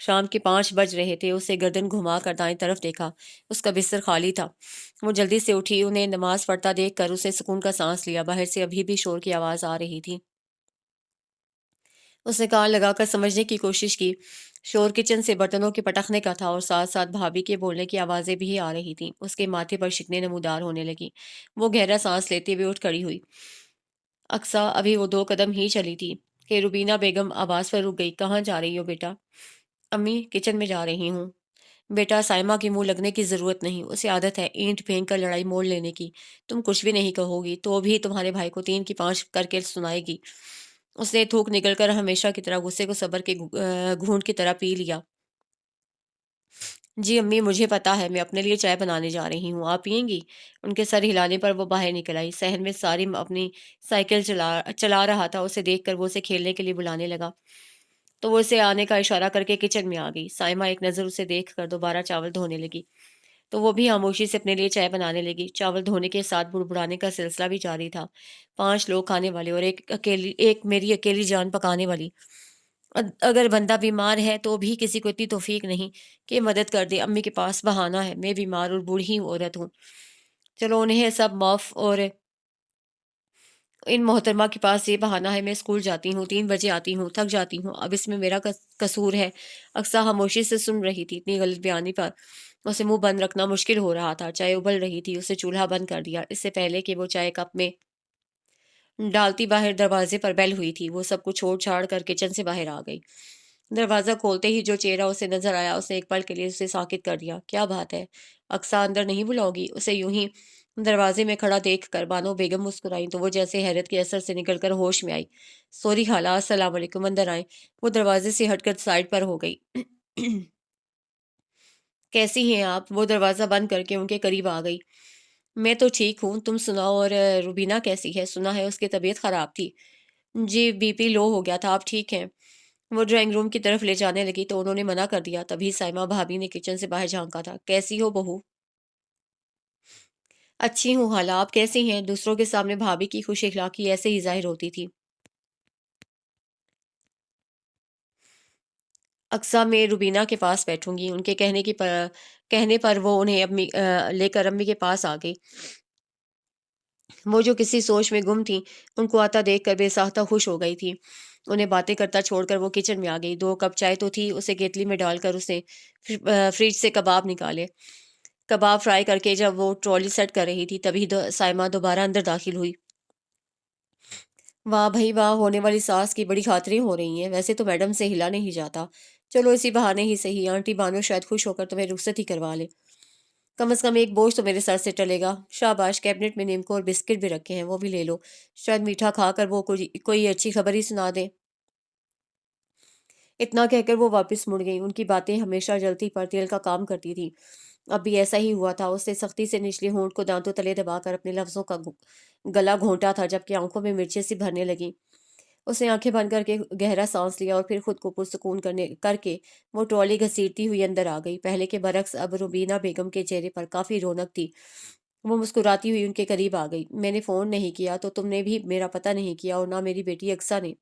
شام کے 5 بج رہے تھے۔ اسے گردن گھما کر دائیں طرف دیکھا، اس کا بستر خالی تھا۔ وہ جلدی سے اٹھی، انہیں نماز پڑھتا دیکھ کر اسے سکون کا سانس لیا۔ باہر سے ابھی بھی شور کی آواز آ رہی تھی۔ اس نے کان لگا کر سمجھنے کی کوشش کی۔ شور کچن سے برتنوں کے پٹخنے کا تھا اور ساتھ ساتھ بھابھی کے بولنے کی آوازیں بھی آ رہی تھیں۔ اس کے ماتھے پر شکنیں نمودار ہونے لگی۔ وہ گہرا سانس لیتے ہوئے اٹھ کھڑی ہوئی۔ اقصیٰ ابھی وہ 2 قدم ہی چلی تھی کہ روبینہ بیگم آواز پر رک گئی۔ کہاں جا رہی ہو بیٹا؟ امی، کچن میں جا رہی ہوں۔ بیٹا، سائمہ کے منہ لگنے کی ضرورت نہیں، اسے عادت ہے اینٹ پھینک کر لڑائی موڑ لینے کی۔ تم کچھ بھی نہیں کہو گی تو بھی تمہارے بھائی کو 3 کی 5 کر کے سنائے گی۔ اس نے تھوک نکل کر ہمیشہ کی طرح غصے کو صبر کے گھونٹ کی طرح پی لیا۔ جی امی، مجھے پتا ہے، میں اپنے لیے چائے بنانے جا رہی ہوں، آپ پئیں گی؟ ان کے سر ہلانے پر وہ باہر نکل آئی۔ صحن میں سارم اپنی سائیکل چلا رہا تھا۔ اسے دیکھ کر وہ اسے کھیلنے کے لیے بلانے لگا تو وہ اسے آنے کا اشارہ کر کے کچن میں آ گئی۔ سائمہ ایک نظر اسے دیکھ کر دوبارہ چاول دھونے لگی تو وہ بھی خاموشی سے اپنے لیے چائے بنانے لگی۔ چاول دھونے کے ساتھ بڑبڑانے کا سلسلہ بھی جاری تھا۔ 5 لوگ کھانے والے اور ایک میری اکیلی جان پکانے والی۔ اگر بندہ بیمار ہے تو بھی کسی کو اتنی توفیق نہیں کہ مدد کر دے۔ امی کے پاس بہانہ ہے، میں بیمار اور بوڑھی عورت ہوں، چلو انہیں سب معاف، اور ان محترمہ کے پاس یہ بہانہ ہے، میں اسکول جاتی ہوں، 3 بجے آتی ہوں، تھک جاتی ہوں، اب اس میں میرا قصور ہے۔ اقصیٰ خاموشی سے سن رہی تھی۔ اتنی غلط بیانی پر اسے منہ بند رکھنا مشکل ہو رہا تھا۔ چائے ابل رہی تھی۔ اسے چولہا بند کر دیا اس سے پہلے کہ وہ چائے کپ میں ڈالتی۔ باہر دروازے پر بیل ہوئی تھی۔ وہ سب کچھ چھوڑ چھاڑ کر کچن سے باہر آ گئی۔ دروازہ کھولتے ہی جو چہرہ اسے نظر آیا، اس نے ایک پل کے لیے اسے ساکت کر دیا۔ کیا بات ہے اقصیٰ، اندر نہیں بلاؤ گی؟ اسے یوں ہی دروازے میں کھڑا دیکھ کر بانو بیگم مسکرائیں تو وہ جیسے حیرت کے اثر سے نکل کر ہوش میں آئی۔ سوری خالہ، السلام علیکم، اندر آئیں۔ وہ دروازے سے ہٹ کر سائڈ پر ہو گئی۔ کیسی ہیں آپ؟ وہ دروازہ بند کر کے ان کے قریب آ گئی۔ میں تو ٹھیک ہوں، تم سناؤ، اور روبینہ کیسی ہے؟ سنا ہے اس کی طبیعت خراب تھی۔ جی، بی پی لو ہو گیا تھا، آپ ٹھیک ہیں؟ وہ ڈرائنگ روم کی طرف لے جانے لگی تو انہوں نے منع کر دیا۔ تبھی سائمہ بھابھی نے کچن سے باہر جھانکا تھا۔ کیسی ہو بہو؟ اچھی ہوں خالہ، آپ کیسی ہیں؟ دوسروں کے سامنے بھابھی کی خوش اخلاقی ایسے ہی ظاہر ہوتی تھی۔ اقصیٰ، میں روبینہ کے پاس بیٹھوں گی۔ ان کے کہنے پر وہ انہیں لے کر امی کے پاس آ گئی۔ وہ جو کسی سوچ میں گم تھیں، ان کو آتا دیکھ کر بے ساختہ خوش ہو گئی تھی۔ انہیں باتیں کرتا چھوڑ کر وہ کچن میں آ گئی۔ 2 کپ چائے تو تھی، اسے کیتلی میں ڈال کر اس نے فریج سے کباب نکالے۔ کباب فرائی کر کے جب وہ ٹرالی سیٹ کر رہی تھی تبھی سائمہ دوبارہ اندر داخل ہوئی۔ واہ بھائی واہ، ہونے والی ساس کی بڑی خاطریں ہو رہی ہیں۔ ویسے تو میڈم سے ہلا نہیں جاتا، چلو اسی بہانے ہی صحیح، آنٹی بانو شاید خوش ہو کر تمہیں رخصت ہی کروا لے، کم از کم ایک بوجھ تو میرے سر سے ٹلے گا۔ شاباش، کیبنٹ میں نیمکو اور بسکٹ بھی رکھے ہیں، وہ بھی لے لو، شاید میٹھا کھا کر وہ کوئی اچھی خبر ہی سنا دیں۔ اتنا کہہ کر وہ واپس مڑ گئی۔ ان کی باتیں ہمیشہ جلتی پر تیل کا کام کرتی تھی۔ اب بھی ایسا ہی ہوا تھا۔ اس نے سختی سے نچلے ہونٹ کو دانتوں تلے دبا کر اپنے لفظوں کا گلا گھونٹا تھا، جبکہ آنکھوں میں مرچیں سی بھرنے لگیں۔ اس نے آنکھیں بند کر کے گہرا سانس لیا اور پھر خود کو پرسکون کر کے وہ ٹرالی گھسیٹتی ہوئی اندر آ گئی۔ پہلے کے برعکس اب روبینہ بیگم کے چہرے پر کافی رونق تھی۔ وہ مسکراتی ہوئی ان کے قریب آ گئی۔ میں نے فون نہیں کیا تو تم نے بھی میرا پتہ نہیں کیا، اور نہ میری بیٹی اقصیٰ نے۔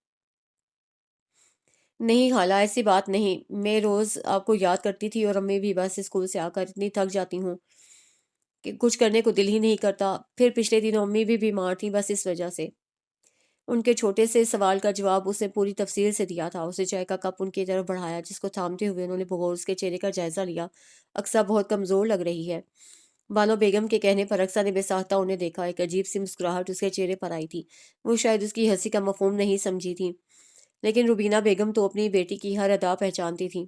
نہیں خالہ، ایسی بات نہیں، میں روز آپ کو یاد کرتی تھی، اور امی بھی بس اسکول سے آ کر اتنی تھک جاتی ہوں کہ کچھ کرنے کو دل ہی نہیں کرتا۔ پھر پچھلے دنوں امی بھی بیمار تھیں، بس اس وجہ سے۔ ان کے چھوٹے سے سوال کا جواب اس نے پوری تفصیل سے دیا تھا۔ اسے چائے کا کپ ان کی طرف بڑھایا، جس کو تھامتے ہوئے انہوں نے بغور کے چہرے کا جائزہ لیا۔ اقصیٰ بہت کمزور لگ رہی ہے۔ بانو بیگم کے کہنے پر اقصیٰ نے بے ساختہ انہیں دیکھا۔ ایک عجیب سی مسکراہٹ اس کے چہرے پر آئی تھی۔ وہ شاید اس کی ہنسی کا مفہوم نہیں سمجھی تھی، لیکن روبینہ بیگم تو اپنی بیٹی کی ہر ادا پہچانتی تھی۔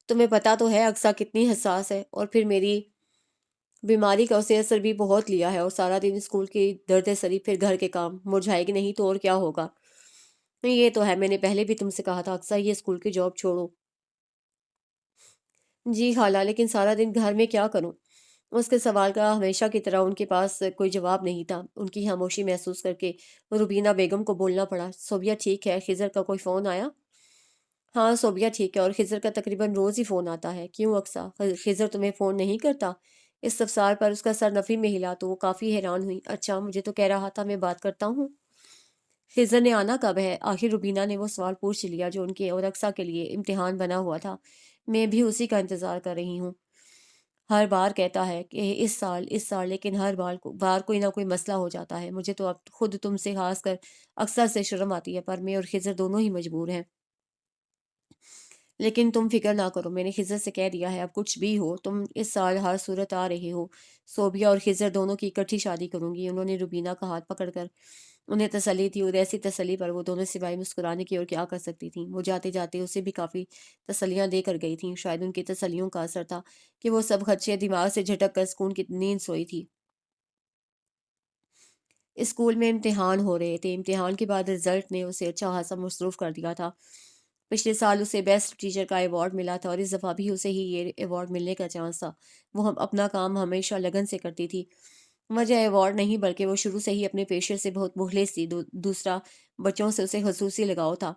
تمہیں پتا تو ہے اقصیٰ کتنی حساس ہے، اور پھر میری بیماری کا اسے اثر بھی بہت لیا ہے، اور سارا دن اسکول کی درد سری، پھر گھر کے کام، مرجھائے گی نہیں تو اور کیا ہوگا۔ یہ تو ہے، میں نے پہلے بھی تم سے کہا تھا اقصیٰ یہ اسکول کی جاب چھوڑو۔ جی خالہ، لیکن سارا دن گھر میں کیا کروں؟ اس کے سوال کا ہمیشہ کی طرح ان کے پاس کوئی جواب نہیں تھا۔ ان کی خاموشی محسوس کر کے روبینہ بیگم کو بولنا پڑا۔ صوبیہ ٹھیک ہے؟ خضر کا کوئی فون آیا؟ ہاں صوبیہ ٹھیک ہے، اور خضر کا تقریباً روز ہی فون آتا ہے۔ کیوں اقصیٰ، خضر تمہیں فون نہیں کرتا؟ اس استفسار پر اس کا سر نفی میں ہلا تو وہ کافی حیران ہوئی۔ اچھا، مجھے تو کہہ رہا تھا میں بات کرتا ہوں۔ خضر نے آنا کب ہے؟ آخر روبینہ نے وہ سوال پوچھ لیا جو ان کے اور اقصیٰ کے لیے امتحان بنا ہوا تھا۔ میں بھی اسی کا انتظار کر رہی ہوں۔ ہر بار کہتا ہے کہ اس سال، لیکن ہر بار کوئی نہ کوئی مسئلہ ہو جاتا ہے۔ مجھے تو اب خود تم سے، خاص کر اکثر سے شرم آتی ہے، پر میں اور خضر دونوں ہی مجبور ہیں۔ لیکن تم فکر نہ کرو، میں نے خضر سے کہہ دیا ہے، اب کچھ بھی ہو تم اس سال ہر صورت آ رہے ہو۔ صوبیہ اور خضر دونوں کی اکٹھی شادی کروں گی۔ انہوں نے روبینہ کا ہاتھ پکڑ کر انہیں تسلی دی، اور ایسی تسلی پر وہ دونوں سوائے مسکرانے کی اور کیا کر سکتی تھیں۔ وہ جاتے جاتے اسے بھی کافی تسلیاں دے کر گئی تھیں۔ شاید ان کی تسلیوں کا اثر تھا کہ وہ سب خدشے دماغ سے جھٹک کر سکون کی نیند سوئی تھی۔ اسکول میں امتحان ہو رہے تھے۔ امتحان کے بعد رزلٹ نے اسے اچھا خاصا مصروف کر دیا تھا۔ پچھلے سال اسے بیسٹ ٹیچر کا ایوارڈ ملا تھا، اور اس دفعہ بھی اسے ہی یہ ایوارڈ ملنے کا چانس تھا۔ وہ اپنا کام ہمیشہ لگن سے کرتی تھی۔ وجہ ایوارڈ نہیں، بلکہ وہ شروع سے ہی اپنے پیشے سے بہت مخلص تھی۔ دوسرا، بچوں سے اسے خصوصی لگاؤ تھا۔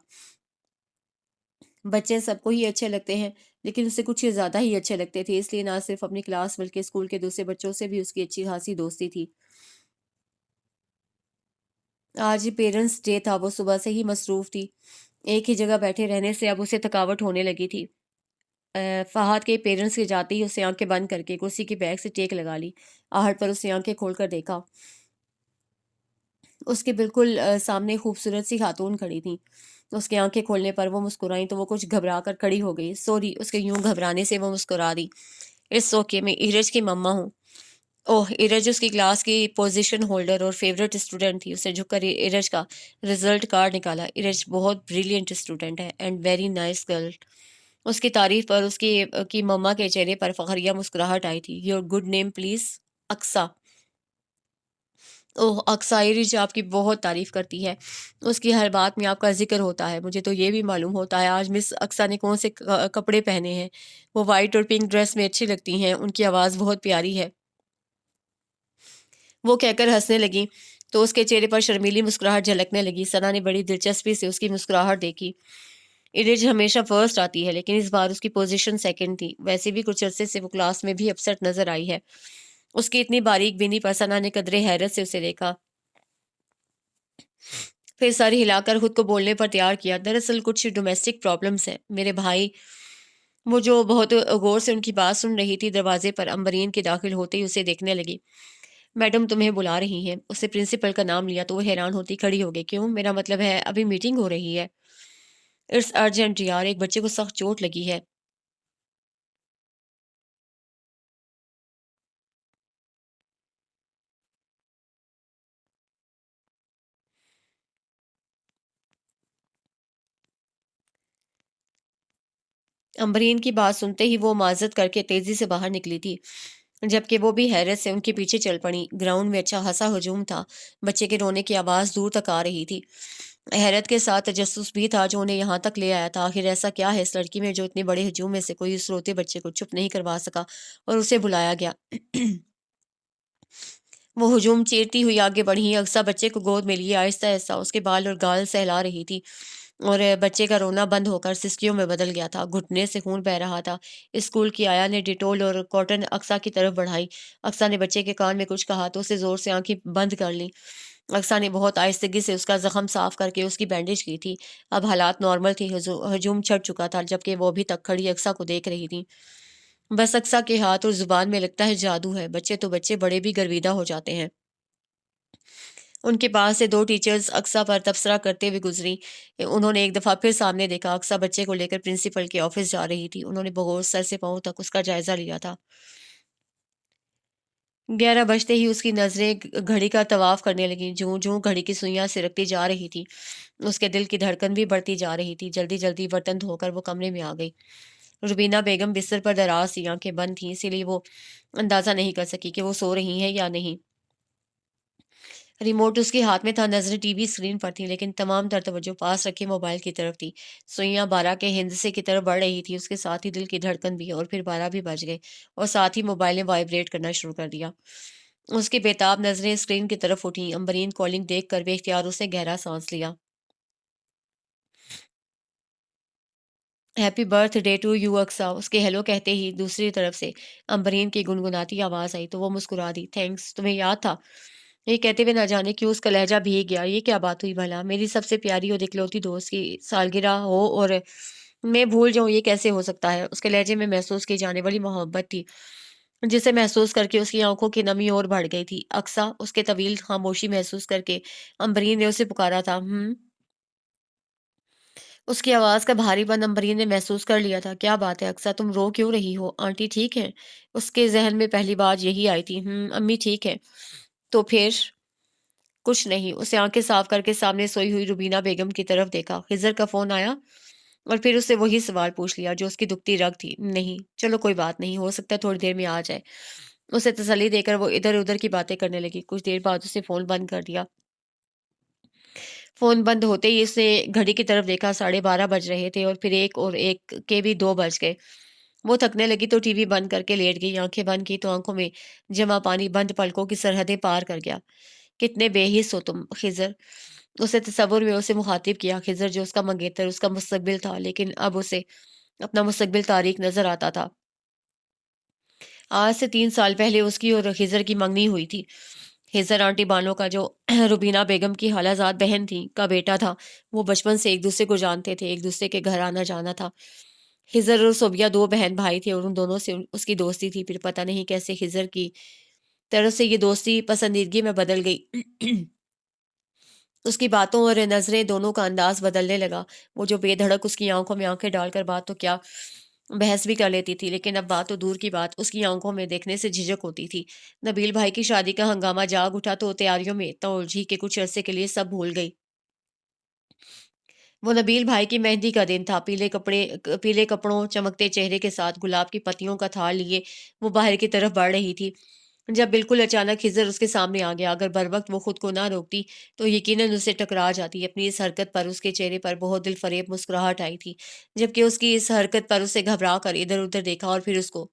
بچے سب کو ہی اچھے لگتے ہیں، لیکن اسے کچھ زیادہ ہی اچھے لگتے تھے۔ اس لیے نہ صرف اپنی کلاس بلکہ اسکول کے دوسرے بچوں سے بھی اس کی اچھی خاصی دوستی تھی۔ آج پیرنٹس ڈے تھا، وہ صبح سے ہی مصروف تھی۔ ایک ہی جگہ بیٹھے رہنے سے اب اسے تھکاوٹ ہونے لگی تھی۔ فہد کے پیرنٹس کے جاتے ہی اسے آنکھیں بند کر کے کرسی کی بیک سے ٹیک لگا لی۔ آہٹ پر اسے آنکھیں کھول کر دیکھا۔ اس کے بالکل سامنے خوبصورت سی خاتون کھڑی تھیں۔ اس کے آنکھیں کھولنے پر وہ مسکرائیں تو وہ کچھ گھبرا کر کھڑی ہو گئی۔ سوری، اس کے یوں گھبرانے سے وہ مسکرا دی۔ اٹس اوکے، میں ایرج کی مما ہوں۔ اوہ، ایرج اس کی کلاس کی پوزیشن ہولڈر اور فیورٹ اسٹوڈنٹ تھی۔ اسے جھک کر ایرج کا رزلٹ کارڈ نکالا۔ ایرج بہت بریلینٹ اسٹوڈنٹ ہے اینڈ ویری نائس گرل۔ اس کی تعریف پر اس کی مما کے چہرے پر فخریہ مسکراہٹ آئی تھی۔ Your good name please? Aqsa. اوہ اقصیٰ، ایرج آپ کی بہت تعریف کرتی ہے۔ اس کی ہر بات میں آپ کا ذکر ہوتا ہے۔ مجھے تو یہ بھی معلوم ہوتا ہے آج مس اقصیٰ نے کون سے کپڑے پہنے ہیں۔ وہ وائٹ اور پنک ڈریس میں اچھی لگتی ہیں۔ ان کی آواز بہت پیاری ہے۔ وہ کہہ کر ہنسنے لگی تو اس کے چہرے پر شرمیلی مسکراہٹ جھلکنے لگی۔ ثنا نے بڑی دلچسپی سے اس کی مسکراہٹ دیکھی۔ ایرج ہمیشہ فرسٹ آتی ہے، لیکن اس بار اس کی پوزیشن سیکنڈ تھی۔ ویسے بھی کچھ عرصے سے وہ کلاس میں بھی اپسٹ نظر آئی ہے۔ اس کی اتنی باریک بینی پر ثنا نے قدرے حیرت سے اسے دیکھا، پھر سر ہلا کر خود کو بولنے پر تیار کیا۔ دراصل کچھ ڈومیسٹک پرابلمس ہیں میرے بھائی۔ وہ جو بہت غور سے ان کی بات سن رہی تھی، دروازے پر امبرین کے داخل ہوتے ہی اسے دیکھنے لگی۔ میڈم تمہیں بلا رہی ہیں۔ اس نے پرنسپل کا نام لیا تو وہ حیران ہوتی کھڑی ہو گئی۔ کیوں؟ میرا مطلب ہے ابھی میٹنگ ہو رہی ہے۔ اٹس ارجنٹ یار، ایک بچے کو سخت چوٹ لگی ہے۔ امبرین کی بات سنتے ہی وہ معذرت کر کے تیزی سے باہر نکلی تھی، جبکہ وہ بھی حیرت سے ان کے پیچھے چل پڑی۔ گراؤنڈ میں اچھا خاصا ہجوم تھا۔ بچے کے رونے کی آواز دور تک آ رہی تھی۔ حیرت کے ساتھ تجسس بھی تھا جو انہیں یہاں تک لے آیا تھا۔ آخر ایسا کیا ہے اس لڑکی میں جو اتنے بڑے ہجوم میں سے کوئی اس روتے بچے کو چپ نہیں کروا سکا اور اسے بلایا گیا؟ وہ ہجوم چیرتی ہوئی آگے بڑھی۔ اقصیٰ بچے کو گود میں لیے آہستہ آہستہ اس کے بال اور گال سہلا رہی تھی، اور بچے کا رونا بند ہو کر سسکیوں میں بدل گیا تھا۔ گھٹنے سے خون بہہ رہا تھا۔ اسکول کی آیا نے ڈیٹول اور کاٹن اقصیٰ کی طرف بڑھائی۔ اقصیٰ نے بچے کے کان میں کچھ کہا تو اسے زور سے آنکھیں بند کر لیں۔ اقصیٰ نے بہت آہستگی سے اس کا زخم صاف کر کے اس کی بینڈیج کی تھی۔ اب حالات نارمل تھے۔ ہجوم چھٹ چکا تھا، جبکہ وہ ابھی تک کھڑی اقصیٰ کو دیکھ رہی تھی۔ بس اقصیٰ کے ہاتھ اور زبان میں لگتا ہے جادو ہے۔ بچے تو بچے، بڑے بھی گرویدہ ہو جاتے ہیں۔ ان کے پاس سے دو ٹیچرز اقصیٰ پر تبصرہ کرتے ہوئے گزری۔ انہوں نے ایک دفعہ پھر سامنے دیکھا۔ اقصیٰ بچے کو لے کر پرنسپل کے آفس جا رہی تھی۔ انہوں نے بغور سر سے پاؤں تک اس کا جائزہ لیا تھا۔ 11 بجتے ہی اس کی نظریں گھڑی کا طواف کرنے لگیں۔ جوں جوں گھڑی کی سوئیاں سرکتی جا رہی تھی، اس کے دل کی دھڑکن بھی بڑھتی جا رہی تھی۔ جلدی جلدی برتن دھو کر وہ کمرے میں آ گئی۔ روبینہ بیگم بستر پر دراز تھی، آنکھیں بند تھیں، اسی لیے وہ اندازہ نہیں کر سکی کہ وہ سو رہی ہیں یا نہیں۔ ریموٹ اس کے ہاتھ میں تھا، نظریں ٹی وی اسکرین پر تھیں، لیکن تمام تر توجہ پاس رکھے موبائل کی طرف تھی۔ سوئیاں 12 کے ہندسے کی طرف بڑھ رہی تھی، اس کے ساتھ ہی دل کی دھڑکن بھی، اور پھر 12 بھی بج گئے، اور ساتھ ہی موبائل نے وائبریٹ کرنا شروع کر دیا۔ اس کی بےتاب نظریں اسکرین کی طرف اٹھیں۔ امبرین کالنگ دیکھ کر بے اختیار اس نے گہرا سانس لیا۔ Happy birth day to you Aqsa, اس کے ہیلو کہتے ہی دوسری طرف سے امبرین کی گنگناتی آواز آئی تو وہ مسکرا دی۔ تھینکس، تمہیں یاد تھا؟ یہ کہتے ہوئے نہ جانے کیوں اس کا لہجہ بھیگ گیا۔ یہ کیا بات ہوئی بھلا؟ میری سب سے پیاری اور اکلوتی دوست کی سالگرہ ہو اور میں بھول جاؤں، یہ کیسے ہو سکتا ہے؟ اس کے لہجے میں محسوس کی جانے والی محبت تھی، جسے محسوس کر کے اس کی آنکھوں کی نمی اور بڑھ گئی تھی۔ اقصیٰ اس کے طویل خاموشی محسوس کر کے امبرین نے اسے پکارا تھا۔ اس کی آواز کا بھاری پن امبرین نے محسوس کر لیا تھا۔ کیا بات ہے اقصیٰ، تم رو کیوں رہی ہو؟ آنٹی ٹھیک ہے؟ اس کے ذہن میں پہلی بات یہی آئی تھی۔ امی ٹھیک ہے۔ تو پھر کچھ نہیں۔ اسے آنکھیں صاف کر کے سامنے سوئی ہوئی روبینہ بیگم کی طرف دیکھا۔ خضر کا فون آیا؟ اور پھر اس سے وہی سوال پوچھ لیا جو اس کی دکھتی رگ تھی۔ نہیں، چلو کوئی بات نہیں، ہو سکتا ہے تھوڑی دیر میں آ جائے۔ اسے تسلی دے کر وہ ادھر ادھر کی باتیں کرنے لگی۔ کچھ دیر بعد اسے فون بند کر دیا۔ فون بند ہوتے ہی اس نے گھڑی کی طرف دیکھا، 12:30 بج رہے تھے اور پھر ایک کے بھی 2 بج گئے۔ وہ تھکنے لگی تو ٹی وی بند کر کے لیٹ گئی۔ آنکھیں بند کی تو آنکھوں میں جمع پانی بند پلکوں کی سرحدیں پار کر گیا۔ کتنے بے حس ہو تم خضر! اسے تصور میں اسے مخاطب کیا۔ خضر جو اس کا منگیتر، اس کا مستقبل تھا، لیکن اب اسے اپنا مستقبل تاریک نظر آتا تھا۔ آج سے 3 سال پہلے اس کی اور خضر کی منگنی ہوئی تھی۔ خضر آنٹی بانو کا جو روبینہ بیگم کی خالہ زاد بہن تھی کا بیٹا تھا۔ وہ بچپن سے ایک دوسرے کو جانتے تھے، ایک دوسرے کے گھر آنا جانا تھا۔ خضر اور صوبیہ 2 بہن بھائی تھے اور ان دونوں سے اس کی دوستی تھی۔ پھر پتہ نہیں کیسے خضر کی طرف سے یہ دوستی پسندیدگی میں بدل گئی۔ اس کی باتوں اور نظریں دونوں کا انداز بدلنے لگا۔ وہ جو بے دھڑک اس کی آنکھوں میں آنکھیں ڈال کر بات تو کیا بحث بھی کر لیتی تھی، لیکن اب بات تو دور کی بات، اس کی آنکھوں میں دیکھنے سے جھجک ہوتی تھی۔ نبیل بھائی کی شادی کا ہنگامہ جاگ اٹھا تو تیاریوں میں اتنا الجھی کہ کچھ عرصے کے لیے سب بھول گئی۔ وہ نبیل بھائی کی مہندی کا دن تھا۔ پیلے کپڑوں، چمکتے چہرے کے ساتھ گلاب کی پتیوں کا تھال لیے وہ باہر کی طرف بڑھ رہی تھی، جب بالکل اچانک خضر اس کے سامنے آ گیا۔ اگر بروقت وہ خود کو نہ روکتی تو یقیناً اسے ٹکرا جاتی۔ اپنی اس حرکت پر اس کے چہرے پر بہت دل فریب مسکراہٹ آئی تھی، جبکہ اس کی اس حرکت پر اسے گھبرا کر ادھر ادھر دیکھا اور پھر اس کو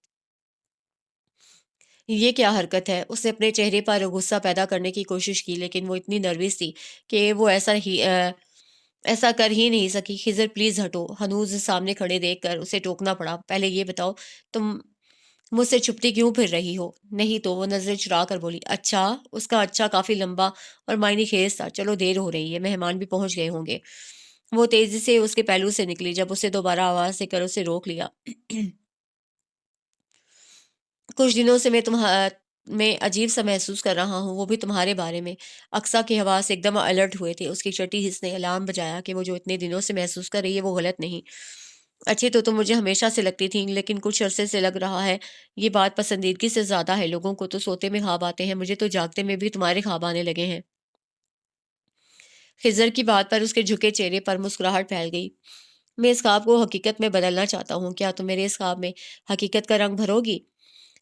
یہ کیا حرکت ہے؟ اس نے اپنے چہرے پر غصہ پیدا کرنے کی کوشش کی، لیکن وہ اتنی نروس تھی کہ وہ ایسا کر ہی نہیں سکی۔ خضر پلیز ہٹو۔ ہنوز سامنے کھڑے دیکھ کر اسے ٹوکنا پڑا۔ پہلے یہ بتاؤ تم مجھ سے چھپتی کیوں پھر رہی ہو؟ نہیں تو، وہ نظریں چرا کر بولی۔ اچھا؟ اس کا اچھا کافی لمبا اور معنی خیز تھا۔ چلو دیر ہو رہی ہے، مہمان بھی پہنچ گئے ہوں گے۔ وہ تیزی سے اس کے پہلو سے نکلی، جب اسے دوبارہ آواز دے کر اسے روک لیا۔ کچھ دنوں سے میں عجیب سا محسوس کر رہا ہوں، وہ بھی تمہارے بارے میں۔ اقصیٰ کے حواس ایک دم الرٹ ہوئے تھے۔ اس کی چھٹی حس نے الارم بجایا کہ وہ جو اتنے دنوں سے محسوس کر رہی ہے وہ غلط نہیں۔ اچھی تو تم مجھے ہمیشہ سے لگتی تھی، لیکن کچھ عرصے سے لگ رہا ہے یہ بات پسندیدگی سے زیادہ ہے۔ لوگوں کو تو سوتے میں خواب آتے ہیں، مجھے تو جاگتے میں بھی تمہارے خواب آنے لگے ہیں۔ خضر کی بات پر اس کے جھکے چہرے پر مسکراہٹ پھیل گئی۔ میں اس خواب کو حقیقت میں بدلنا چاہتا ہوں۔ کیا تم میرے اس خواب میں حقیقت کا رنگ بھرو گی؟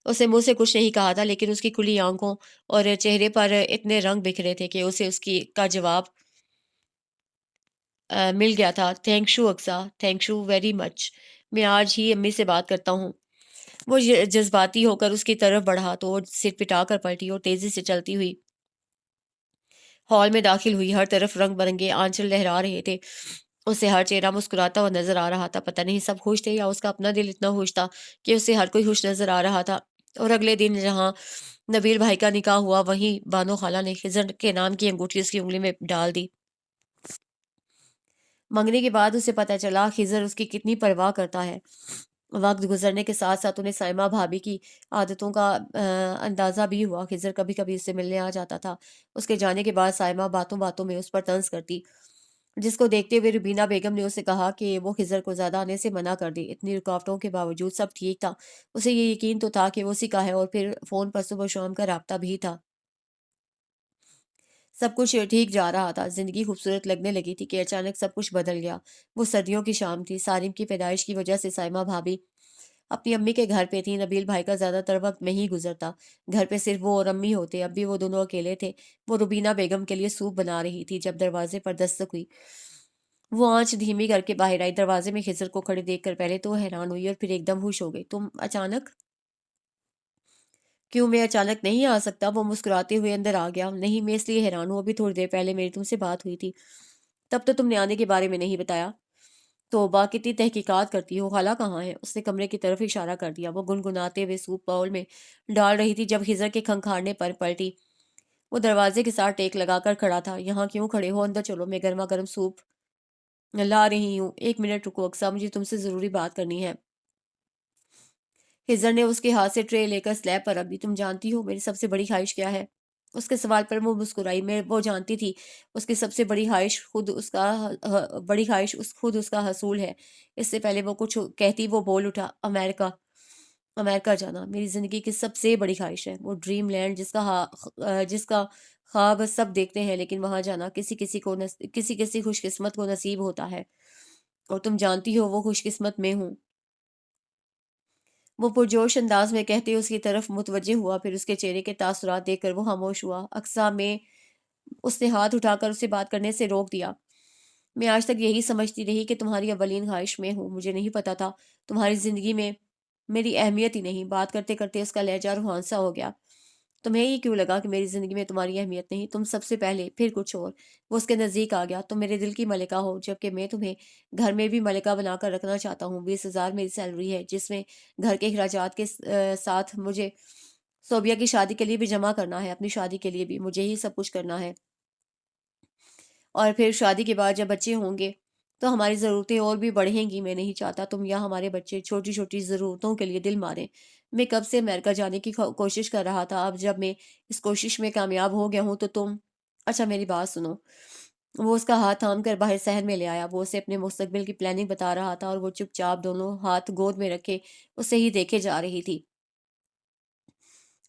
اس نے منہ سے کچھ نہیں کہا تھا، لیکن اس کی کھلی آنکھوں اور چہرے پر اتنے رنگ بکھرے تھے کہ اسے اس کا جواب مل گیا تھا۔ Thank you Aqsa, thank you very much. میں آج ہی امی سے بات کرتا ہوں۔ وہ جذباتی ہو کر اس کی طرف بڑھا تو وہ سر پٹا کر پلٹی اور تیزی سے چلتی ہوئی ہال میں داخل ہوئی۔ ہر طرف رنگ برنگے آنچل لہرا رہے تھے۔ اسے ہر چہرہ مسکراتا ہوا نظر آ رہا تھا۔ پتہ نہیں سب خوش تھے یا اس کا اپنا دل اتنا خوش تھا کہ اسے ہر کوئی خوش نظر آ رہا تھا۔ اور اگلے دن جہاں نبیل بھائی کا نکاح ہوا، وہیں بانو خالہ نے خضر کے نام کی انگوٹھی اس کی انگلی میں ڈال دی۔ منگنے کے بعد اسے پتہ چلا خضر اس کی کتنی پرواہ کرتا ہے۔ وقت گزرنے کے ساتھ ساتھ انہیں سائمہ بھابھی کی عادتوں کا اندازہ بھی ہوا۔ خضر کبھی کبھی اس سے ملنے آ جاتا تھا۔ اس کے جانے کے بعد سائمہ باتوں باتوں میں اس پر طنز کرتی، جس کو دیکھتے ہوئے روبینہ بیگم نے اسے کہا کہ وہ خضر کو زیادہ آنے سے منع کر دی۔ اتنی رکاوٹوں کے باوجود سب ٹھیک تھا۔ اسے یہ یقین تو تھا کہ وہ اسی کا ہے، اور پھر فون پر صبح و شام کا رابطہ بھی تھا۔ سب کچھ ٹھیک جا رہا تھا، زندگی خوبصورت لگنے لگی تھی کہ اچانک سب کچھ بدل گیا۔ وہ سردیوں کی شام تھی، سالم کی پیدائش کی وجہ سے سائمہ بھابھی اپنی امی کے گھر پہ تھی۔ نبیل بھائی کا زیادہ تر وقت میں ہی گزرتا، گھر پہ صرف وہ اور امی ہوتے۔ اب بھی وہ دونوں اکیلے تھے۔ وہ روبینہ بیگم کے لیے سوپ بنا رہی تھی جب دروازے پر دستک ہوئی۔ وہ آنچ دھیمی کر کے باہر آئی۔ دروازے میں خضر کو کھڑے دیکھ کر پہلے تو وہ حیران ہوئی اور پھر ایک دم ہوش ہو گئی۔ تم اچانک؟ کیوں میں اچانک نہیں آ سکتا؟ وہ مسکراتے ہوئے اندر آ گیا۔ نہیں، میں اس لیے حیران ہوں، ابھی تھوڑی دیر پہلے میری تم سے بات ہوئی تھی، تب تو تم نے آنے کے بارے میں نہیں بتایا۔ توبہ، کتنی تحقیقات کرتی ہو، خالہ کہاں ہے؟ اس نے کمرے کی طرف اشارہ کر دیا۔ وہ گنگناتے ہوئے سوپ باؤل میں ڈال رہی تھی جب خضر کے کھنکھاڑنے پر پلٹی۔ وہ دروازے کے ساتھ ٹیک لگا کر کھڑا تھا۔ یہاں کیوں کھڑے ہو؟ اندر چلو، میں گرما گرم سوپ لا رہی ہوں۔ ایک منٹ رکو اقصیٰ، مجھے تم سے ضروری بات کرنی ہے۔ ہزر نے اس کے ہاتھ سے ٹرے لے کر سلیب پر رکھ دی۔ تم جانتی ہو میری سب سے بڑی خواہش کیا ہے؟ اس کے سوال پر وہ مسکرائی۔ میں وہ جانتی تھی اس کی سب سے بڑی خواہش خود اس کا حصول ہے۔ اس سے پہلے وہ کچھ کہتی وہ بول اٹھا، امریکہ۔ امریکہ جانا میری زندگی کی سب سے بڑی خواہش ہے، وہ ڈریم لینڈ جس کا خواب سب دیکھتے ہیں، لیکن وہاں جانا کسی کسی خوش قسمت کو نصیب ہوتا ہے، اور تم جانتی ہو وہ خوش قسمت میں ہوں۔ وہ پرجوش انداز میں کہتے اس کی طرف متوجہ ہوا، پھر اس کے چہرے کے تاثرات دیکھ کر وہ خاموش ہوا۔ اقصیٰ میں اس نے ہاتھ اٹھا کر اسے بات کرنے سے روک دیا۔ میں آج تک یہی سمجھتی رہی کہ تمہاری اولین خواہش میں ہوں، مجھے نہیں پتا تھا تمہاری زندگی میں میری اہمیت ہی نہیں۔ بات کرتے کرتے اس کا لہجہ روحان سا ہو گیا۔ تمہیں یہ کیوں لگا کہ میری زندگی میں تمہاری اہمیت نہیں؟ تم سب سے پہلے، پھر کچھ اور۔ وہ اس کے نزدیک آ گیا۔ تم میرے دل کی ملکہ ہو، جبکہ میں تمہیں گھر میں بھی ملکہ بنا کر رکھنا چاہتا ہوں۔ 20,000 میری سیلری ہے، جس میں گھر کے اخراجات کے ساتھ مجھے صوبیہ کی شادی کے لیے بھی جمع کرنا ہے، اپنی شادی کے لیے بھی مجھے ہی سب کچھ کرنا ہے، اور پھر شادی کے بعد جب بچے ہوں گے تو ہماری ضرورتیں اور بھی بڑھیں گی۔ میں نہیں چاہتا تم یا ہمارے بچے چھوٹی چھوٹی ضرورتوں کے لیے دل ماریں۔ میں کب سے امریکہ جانے کی کوشش کر رہا تھا، اب جب میں اس کوشش میں کامیاب ہو گیا ہوں تو تم… اچھا میری بات سنو۔ وہ اس کا ہاتھ تھام کر باہر صحن میں لے آیا۔ وہ اسے اپنے مستقبل کی پلاننگ بتا رہا تھا، اور وہ چپ چاپ دونوں ہاتھ گود میں رکھے اسے ہی دیکھے جا رہی تھی۔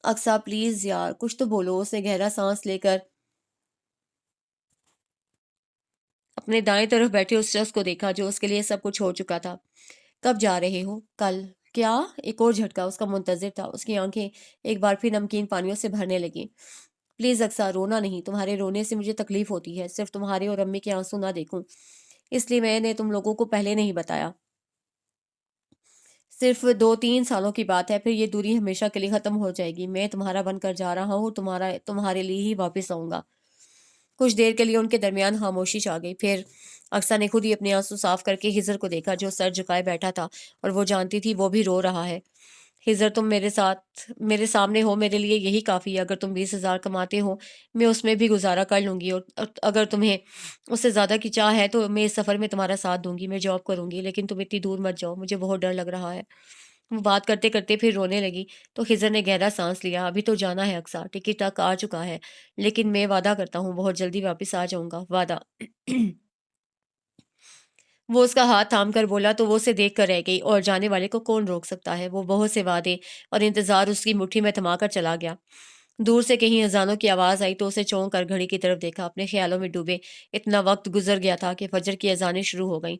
اقصیٰ پلیز یار کچھ تو بولو۔ اس نے گہرا سانس لے کر اپنے دائیں طرف بیٹھے اس شخص کو دیکھا جو اس کے لیے سب کچھ ہو چکا تھا۔ کب جا رہے ہو؟ کل۔ کیا؟ ایک اور جھٹکا اس کا منتظر تھا۔ اس کی آنکھیں ایک بار پھر نمکین پانیوں سے بھرنے لگیں۔ پلیز اقصیٰ، رونا نہیں، تمہارے رونے سے مجھے تکلیف ہوتی ہے۔ صرف تمہارے اور امی کے آنسو نہ دیکھوں اس لیے میں نے تم لوگوں کو پہلے نہیں بتایا۔ صرف 2-3 سالوں کی بات ہے، پھر یہ دوری ہمیشہ کے لیے ختم ہو جائے گی۔ میں تمہارا بن کر جا رہا ہوں، تمہارے لیے ہی واپس آؤں گا۔ کچھ دیر کے لیے ان کے درمیان خاموشی چھا گئی۔ پھر اقصیٰ نے خود ہی اپنے آنسو صاف کر کے ہزر کو دیکھا جو سر جھکائے بیٹھا تھا، اور وہ جانتی تھی وہ بھی رو رہا ہے۔ ہزر، تم میرے سامنے ہو، میرے لیے یہی کافی ہے۔ اگر تم 20,000 کماتے ہو میں اس میں بھی گزارا کر لوں گی، اور اگر تمہیں اس سے زیادہ کی چاہ ہے تو میں اس سفر میں تمہارا ساتھ دوں گی، میں جاب کروں گی، لیکن تم اتنی دور مت جاؤ، مجھے بہت ڈر لگ رہا ہے۔ وہ بات کرتے کرتے پھر رونے لگی تو خضر نے گہرا سانس لیا۔ ابھی تو جانا ہے اقصیٰ، ٹکٹ تک آ چکا ہے، لیکن میں وعدہ کرتا ہوں بہت جلدی واپس آ جاؤں گا، وعدہ۔ وہ اس کا ہاتھ تھام کر بولا تو وہ اسے دیکھ کر رہ گئی، اور جانے والے کو کون روک سکتا ہے؟ وہ بہت سے وعدے اور انتظار اس کی مٹھی میں تھما کر چلا گیا۔ دور سے کہیں اذانوں کی آواز آئی تو اسے چونک کر گھڑی کی طرف دیکھا، اپنے خیالوں میں ڈوبے۔ اتنا وقت گزر گیا تھا کہ فجر کی اذانیں شروع ہو گئیں۔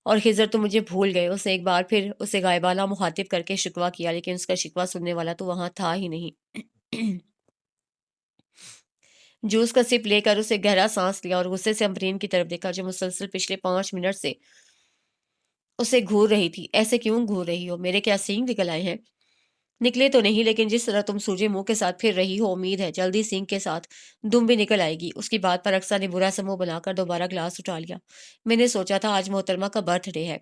اور خضر تم مجھے بھول گئے۔ اسے ایک بار پھر اسے غائبانہ مخاطب کر کے شکوہ کیا، لیکن اس کا شکوہ سننے والا تو وہاں تھا ہی نہیں۔ جوس کا سپ لے کر اسے گہرا سانس لیا اور غصے سے امبرین کی طرف دیکھا جو مسلسل پچھلے 5 منٹ سے اسے گھور رہی تھی۔ ایسے کیوں گھور رہی ہو؟ میرے کیا سینگ نکل آئے ہیں؟ نکلے تو نہیں، لیکن جس طرح تم سوجے منہ کے ساتھ پھر رہی ہو، امید ہے جلدی سینگ کے ساتھ دم بھی نکل آئے گی۔ اس کی بات پر اقصیٰ نے برا سا منہ بنا کر دوبارہ گلاس اٹھا لیا۔ میں نے سوچا تھا آج محترمہ کا برتھ ڈے ہے،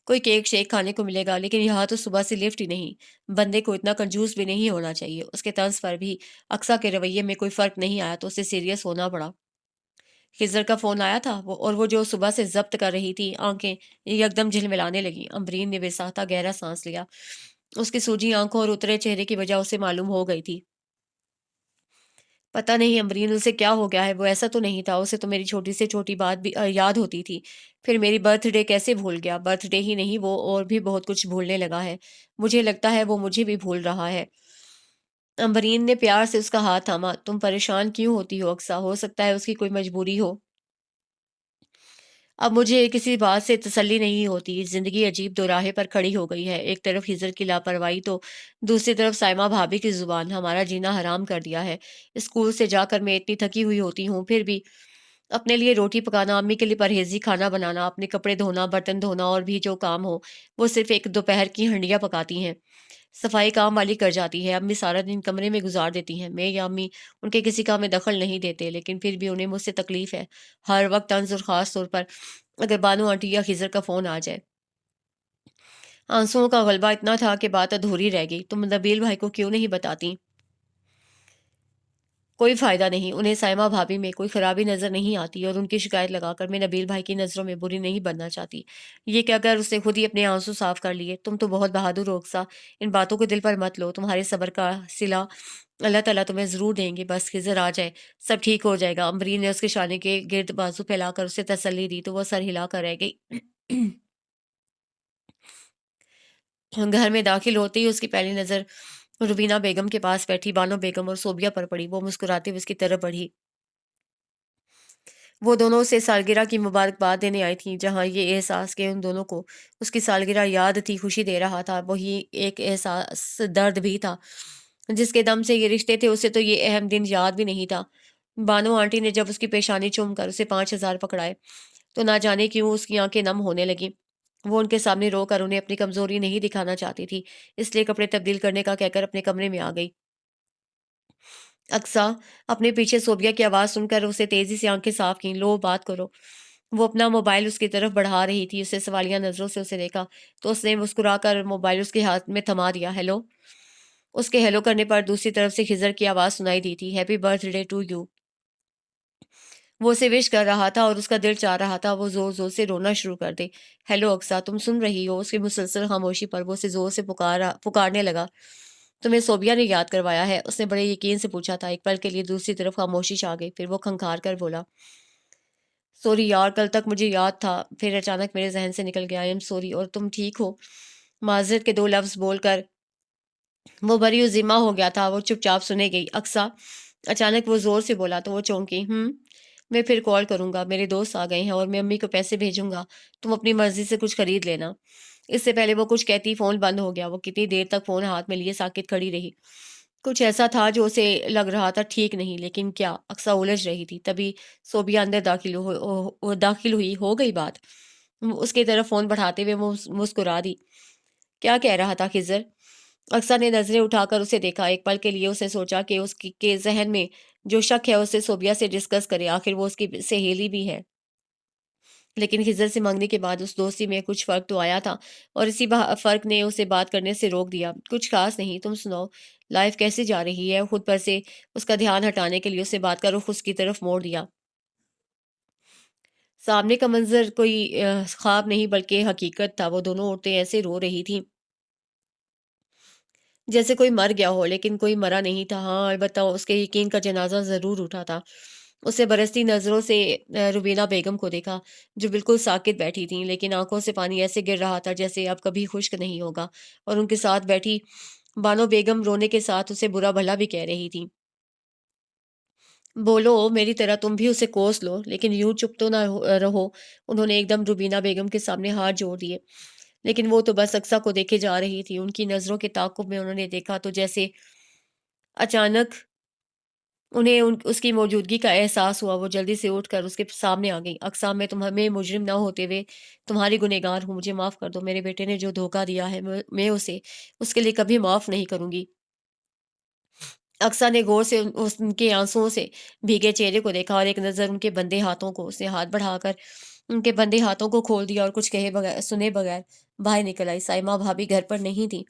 کوئی کیک شیک کھانے کو ملے گا، لیکن یہاں تو صبح سے لفٹ ہی نہیں۔ بندے کو اتنا کنجوس بھی نہیں ہونا چاہیے۔ اس کے طرز پر بھی اقصیٰ کے رویے میں کوئی فرق نہیں آیا تو اسے سیریس ہونا پڑا۔ خضر کا فون آیا تھا، اور وہ جو صبح سے ضبط کر رہی تھی، آنکھیں یکدم جھلملانے لگیں۔ امبرین نے بے ساختہ گہرا سانس لیا۔ اس کی سوجی آنکھوں اور اترے چہرے کی وجہ اسے معلوم ہو گئی تھی۔ پتہ نہیں امبرین اسے کیا ہو گیا ہے، وہ ایسا تو نہیں تھا، اسے تو میری چھوٹی سے چھوٹی بات بھی یاد ہوتی تھی، پھر میری برتھ ڈے کیسے بھول گیا؟ برتھ ڈے ہی نہیں، وہ اور بھی بہت کچھ بھولنے لگا ہے۔ مجھے لگتا ہے وہ مجھے بھی بھول رہا ہے۔ امبرین نے پیار سے اس کا ہاتھ تھاما۔ تم پریشان کیوں ہوتی ہو اقصیٰ؟ ہو سکتا ہے اس کی کوئی مجبوری ہو۔ اب مجھے کسی بات سے تسلی نہیں ہوتی۔ زندگی عجیب دوراہے پر کھڑی ہو گئی ہے۔ ایک طرف ہزر کی لاپرواہی تو دوسری طرف سائمہ بھابی کی زبان ہمارا جینا حرام کر دیا ہے۔ اسکول سے جا کر میں اتنی تھکی ہوئی ہوتی ہوں، پھر بھی اپنے لیے روٹی پکانا، امی کے لیے پرہیزی کھانا بنانا، اپنے کپڑے دھونا، برتن دھونا اور بھی جو کام ہو وہ صرف ایک دوپہر کی ہنڈیاں پکاتی ہیں۔ صفائی کام والی کر جاتی ہے، امی سارا دن کمرے میں گزار دیتی ہیں۔ میں یا امی ان کے کسی کام میں دخل نہیں دیتے، لیکن پھر بھی انہیں مجھ سے تکلیف ہے ہر وقت، طنز اور خاص طور پر اگر بانو آنٹی یا خضر کا فون آ جائے۔ آنسوؤں کا غلبہ اتنا تھا کہ بات ادھوری رہ گئی۔ تم نبیل بھائی کو کیوں نہیں بتاتی؟ کوئی فائدہ نہیں، انہیں سائمہ بھابی میں کوئی خرابی نظر نہیں آتی اور ان کی شکایت لگا کر میں نبیل بھائی کی نظروں میں بری نہیں بننا چاہتی۔ یہ کہہ کر اس نے خود ہی اپنے آنسو صاف کر لیے۔ تم تو بہت بہادر ہو اقصیٰ، ان باتوں کو دل پر مت لو، تمہارے صبر کا صلہ اللہ تعالیٰ تمہیں ضرور دیں گے، بس خضر آ جائے، سب ٹھیک ہو جائے گا۔ امبرین نے اس کے شانے کے گرد بازو پھیلا کر اسے تسلی دی تو وہ سر ہلا کر رہ گئی۔ گھر میں داخل ہوتے ہی اس کی پہلی نظر روبینہ بیگم کے پاس بیٹھی بانو بیگم اور صوبیہ پر پڑی۔ وہ مسکراتے ہوئے اس کی طرف بڑھی۔ وہ دونوں اسے سالگرہ کی مبارکباد دینے آئی تھیں، جہاں یہ احساس کہ ان دونوں کو اس کی سالگرہ یاد تھی خوشی دے رہا تھا، وہی ایک احساس درد بھی تھا۔ جس کے دم سے یہ رشتے تھے، اسے تو یہ اہم دن یاد بھی نہیں تھا۔ بانو آنٹی نے جب اس کی پیشانی چوم کر اسے 5,000 پکڑائے تو نہ جانے کیوں اس کی آنکھیں نم ہونے لگیں۔ وہ ان کے سامنے رو کر انہیں اپنی کمزوری نہیں دکھانا چاہتی تھی، اس لیے کپڑے تبدیل کرنے کا کہہ کر اپنے کمرے میں آ گئی۔ اقصیٰ اپنے پیچھے صوبیہ کی آواز سن کر اسے تیزی سے آنکھیں صاف کیں۔ لو بات کرو۔ وہ اپنا موبائل اس کی طرف بڑھا رہی تھی، اسے سوالیہ نظروں سے اسے دیکھا تو اس نے مسکرا کر موبائل اس کے ہاتھ میں تھما دیا۔ ہیلو۔ اس کے ہیلو کرنے پر دوسری طرف سے خضر کی آواز سنائی دی تھی، ہیپی برتھ ڈے ٹو یو۔ وہ اسے وش کر رہا تھا اور اس کا دل چاہ رہا تھا وہ زور زور سے رونا شروع کر دے۔ ہیلو اقصیٰ، تم سن رہی ہو؟ اس کی مسلسل خاموشی پر وہ اسے زور سے پکارنے لگا۔ تمہیں صوبیہ نے یاد کروایا ہے؟ اس نے بڑے یقین سے پوچھا تھا۔ ایک پل کے لیے دوسری طرف خاموشی چھا گئی، پھر وہ کھنکھار کر بولا، سوری یار، کل تک مجھے یاد تھا، پھر اچانک میرے ذہن سے نکل گیا، آئی ایم سوری۔ اور تم ٹھیک ہو؟ معذرت کے 2 لفظ بول کر وہ بری و ذمہ ہو گیا تھا۔ وہ چپ چاپ سنے گئی۔ اقصیٰ، اچانک وہ زور سے بولا تو وہ چونکی۔ میں پھر کال کروں گا، میرے دوست آ گئے ہیں اور میں امی کو پیسے بھیجوں گا، تم اپنی مرضی سے کچھ خرید لینا۔ اس سے پہلے وہ کچھ کہتی فون بند ہو گیا۔ وہ کتنی دیر تک فون ہاتھ میں لیے ساکت کھڑی رہی۔ کچھ ایسا تھا جو اسے لگ رہا تھا ٹھیک نہیں، لیکن کیا؟ اقصیٰ الجھ رہی تھی۔ تبھی صوبیہ اندر داخل ہوئی۔ ہو گئی بات؟ اس کی طرف فون بڑھاتے ہوئے وہ مسکرا دی۔ کیا کہہ رہا تھا خضر؟ اقصیٰ نے نظریں اٹھا کر اسے دیکھا۔ ایک پل کے لیے اسے سوچا کہ اس کے ذہن میں جو شک ہے اسے صوبیہ سے ڈسکس کرے، آخر وہ اس کی سہیلی بھی ہے۔ لیکن خضر سے مانگنے کے بعد اس دوستی میں کچھ فرق تو آیا تھا، اور اسی فرق نے اسے بات کرنے سے روک دیا۔ کچھ خاص نہیں، تم سناؤ، لائف کیسے جا رہی ہے؟ خود پر سے اس کا دھیان ہٹانے کے لیے اسے بات کا رخ اس کی طرف موڑ دیا۔ سامنے کا منظر کوئی خواب نہیں بلکہ حقیقت تھا۔ وہ دونوں عورتیں ایسے رو رہی تھیں جیسے کوئی مر گیا ہو، لیکن کوئی مرا نہیں تھا۔ ہاں البتہ اس کے یقین کا جنازہ ضرور اٹھا تھا۔ اسے برستی نظروں سے روبینہ بیگم کو دیکھا جو بالکل ساکت بیٹھی تھیں، لیکن آنکھوں سے پانی ایسے گر رہا تھا جیسے اب کبھی خشک نہیں ہوگا، اور ان کے ساتھ بیٹھی بانو بیگم رونے کے ساتھ اسے برا بھلا بھی کہہ رہی تھی۔ بولو، میری طرح تم بھی اسے کوس لو، لیکن یوں چپ تو نہ رہو۔ انہوں نے ایک دم روبینہ بیگم کے سامنے ہاتھ جوڑ دیے، لیکن وہ تو بس اقصیٰ کو دیکھے جا رہی تھی۔ ان کی نظروں کے تعاقب میں انہوں نے دیکھا تو جیسے اچانک انہیں اس کی موجودگی کا احساس ہوا۔ وہ جلدی سے اٹھ کر اس کے سامنے آ گئی۔ اقصیٰ، میں تمہیں مجرم نہ ہوتے ہوئے تمہاری گنہگار ہوں، مجھے معاف کر دو۔ میرے بیٹے نے جو دھوکہ دیا ہے میں اسے اس کے لیے کبھی معاف نہیں کروں گی۔ اقصیٰ نے غور سے ان کے آنسوؤں سے بھیگے چہرے کو دیکھا اور ایک نظر ان کے بندے ہاتھوں کو، اس نے ہاتھ بڑھا کر ان کے بندے ہاتھوں کو کھول دیا اور کچھ کہے بغیر سنے بغیر باہر نکل آئی۔ سائمہ بھابی گھر پر نہیں تھی،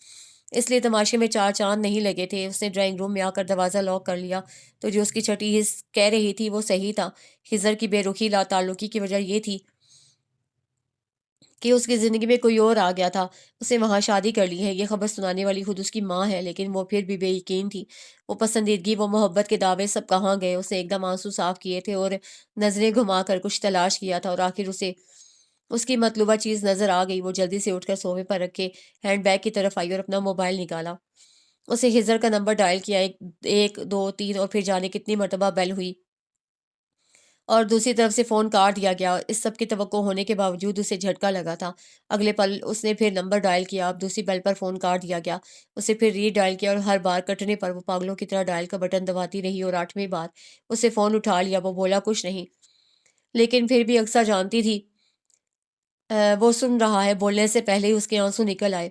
اس لیے تماشے میں 4 چاند نہیں لگے تھے۔ اس نے ڈرائنگ روم میں آ کر دروازہ لاک کر لیا تو جو اس کی چھٹی حس کہہ رہی تھی وہ صحیح تھا۔ خضر کی بے رخی لا تعلقی کی وجہ یہ تھی کہ اس کی زندگی میں کوئی اور آ گیا تھا، اسے وہاں شادی کر لی ہے۔ یہ خبر سنانے والی خود اس کی ماں ہے، لیکن وہ پھر بھی بے یقین تھی۔ وہ پسندیدگی، وہ محبت کے دعوے سب کہاں گئے؟ اس نے ایک دم آنسو صاف کیے تھے اور نظریں گھما کر کچھ تلاش کیا تھا، اور آخر اسے اس کی مطلوبہ چیز نظر آ گئی۔ وہ جلدی سے اٹھ کر صوفے پر رکھے ہینڈ بیگ کی طرف آئی اور اپنا موبائل نکالا۔ اسے خضر کا نمبر ڈائل کیا، 1 2 3، اور پھر جانے کتنی مرتبہ بیل ہوئی اور دوسری طرف سے فون کاٹ دیا گیا۔ اس سب کی توقع ہونے کے باوجود اسے جھٹکا لگا تھا۔ اگلے پل اس نے پھر نمبر ڈائل کیا، اب دوسری بیل پر فون کاٹ دیا گیا۔ اسے پھر ری ڈائل کیا اور ہر بار کٹنے پر وہ پاگلوں کی طرح ڈائل کا بٹن دباتی رہی، اور 8ویں بار اسے فون اٹھا لیا۔ وہ بولا کچھ نہیں، لیکن پھر بھی اقصیٰ جانتی تھی وہ سن رہا ہے۔ بولنے سے پہلے ہی اس کے آنسو نکل آئے۔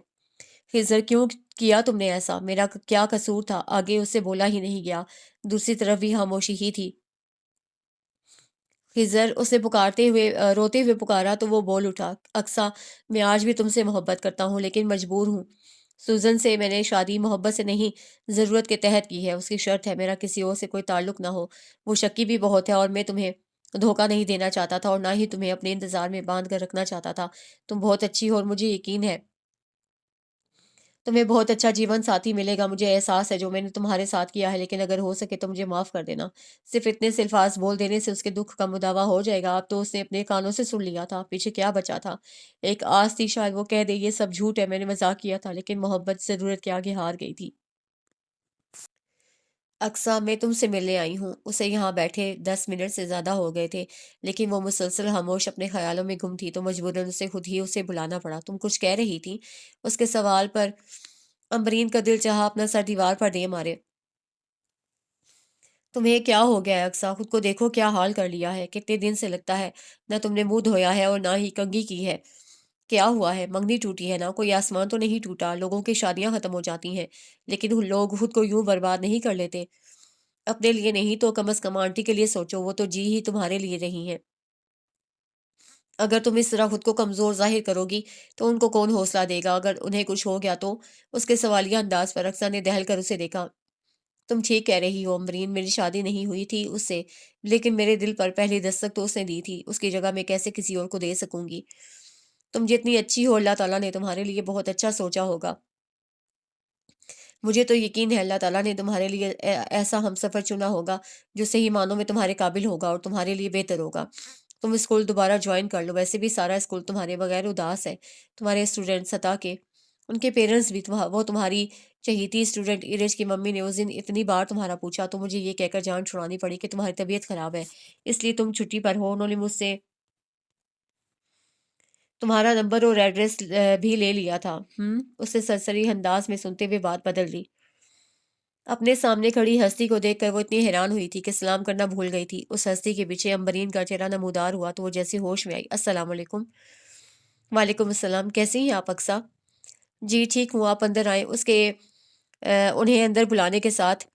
خضر، کیوں کیا تم نے ایسا؟ میرا کیا قصور تھا؟ آگے اس سے بولا ہی نہیں گیا۔ دوسری طرف بھی خاموشی ہی تھی۔ خضر، اس نے روتے ہوئے پکارا تو وہ بول اٹھا، اقصیٰ، میں آج بھی تم سے محبت کرتا ہوں، لیکن مجبور ہوں۔ سوزن سے میں نے شادی محبت سے نہیں، ضرورت کے تحت کی ہے، اس کی شرط ہے میرا کسی اور سے کوئی تعلق نہ ہو۔ وہ شکی بھی بہت ہے اور میں تمہیں دھوکہ نہیں دینا چاہتا تھا اور نہ ہی تمہیں اپنے انتظار میں باندھ کر رکھنا چاہتا تھا۔ تم بہت اچھی ہو اور مجھے یقین ہے تمہیں بہت اچھا جیون ساتھی ملے گا۔ مجھے احساس ہے جو میں نے تمہارے ساتھ کیا ہے، لیکن اگر ہو سکے تو مجھے معاف کر دینا۔ صرف اتنے سے الفاظ بول دینے سے اس کے دکھ کا مداوع ہو جائے گا۔ اب تو اس نے اپنے کانوں سے سن لیا تھا، پیچھے کیا بچا تھا؟ ایک آس تھی شاید وہ کہہ دے یہ سب جھوٹ ہے، میں نے مذاق کیا تھا، لیکن محبت ضرورت کے آگے ہار گئی تھی۔ اقصیٰ، میں تم سے ملنے آئی ہوں۔ اسے یہاں بیٹھے 10 منٹ سے زیادہ ہو گئے تھے، لیکن وہ مسلسل خاموش اپنے خیالوں میں گم تھی، تو مجبوراً اسے خود ہی اسے بلانا پڑا۔ تم کچھ کہہ رہی تھی؟ اس کے سوال پر امبرین کا دل چاہا اپنا سر دیوار پر دے مارے۔ تمہیں کیا ہو گیا ہے اقصیٰ؟ خود کو دیکھو کیا حال کر لیا ہے۔ کتنے دن سے لگتا ہے نہ تم نے منہ دھویا ہے اور نہ ہی کنگھی کی ہے۔ کیا ہوا ہے؟ منگنی ٹوٹی ہے نا؟ کوئی آسمان تو نہیں ٹوٹا؟ لوگوں کی شادیاں ختم ہو جاتی ہیں، لیکن لوگ خود کو یوں برباد نہیں کر لیتے۔ اپنے لیے نہیں تو کم از کم آنٹی کے لیے سوچو، وہ تو جی ہی تمہارے لیے رہی ہیں۔ اگر تم اس طرح خود کو کمزور ظاہر کرو گی تو ان کو کون حوصلہ دے گا؟ اگر انہیں کچھ ہو گیا تو؟ اس کے سوالیہ انداز پر اقصیٰ نے دہل کر اسے دیکھا۔ تم ٹھیک کہہ رہی ہو امبرین، میری شادی نہیں ہوئی تھی اس سے، لیکن میرے دل پر پہلی دستک تو اس نے دی تھی، اس کی جگہ میں کیسے کسی اور کو دے سکوں گی؟ تم جتنی اچھی ہو اللہ تعالیٰ نے تمہارے لیے بہت اچھا سوچا ہوگا۔ مجھے تو یقین ہے اللہ تعالیٰ نے تمہارے لیے ایسا ہم سفر چنا ہوگا جو صحیح معنوں میں تمہارے قابل ہوگا اور تمہارے لیے بہتر ہوگا۔ تم اسکول دوبارہ جوائن کر لو، ویسے بھی سارا اسکول تمہارے بغیر اداس ہے۔ تمہارے اسٹوڈنٹ سطح کے، ان کے پیرنٹس بھی وہ تمہاری چہیتی اسٹوڈنٹ ایرج کی ممی نے اس دن اتنی بار تمہارا پوچھا تو مجھے یہ کہہ کر جان چھڑانی پڑی کہ تمہاری طبیعت خراب ہے، اس لیے تم چھٹی پر ہو۔ انہوں نے مجھ سے تمہارا نمبر اور ایڈریس بھی لے لیا تھا۔ اس سے سرسری انداز میں سنتے ہوئے بات بدل دی۔ اپنے سامنے کھڑی ہستی کو دیکھ کر وہ اتنی حیران ہوئی تھی کہ سلام کرنا بھول گئی تھی۔ اس ہستی کے پیچھے امبرین کا چہرہ نمودار ہوا تو وہ جیسے ہوش میں آئی۔ السلام علیکم۔ وعلیکم السلام، کیسی ہیں آپ اقصیٰ؟ جی ٹھیک ہوں، آپ اندر آئیں۔ اس کے انہیں اندر بلانے کے ساتھ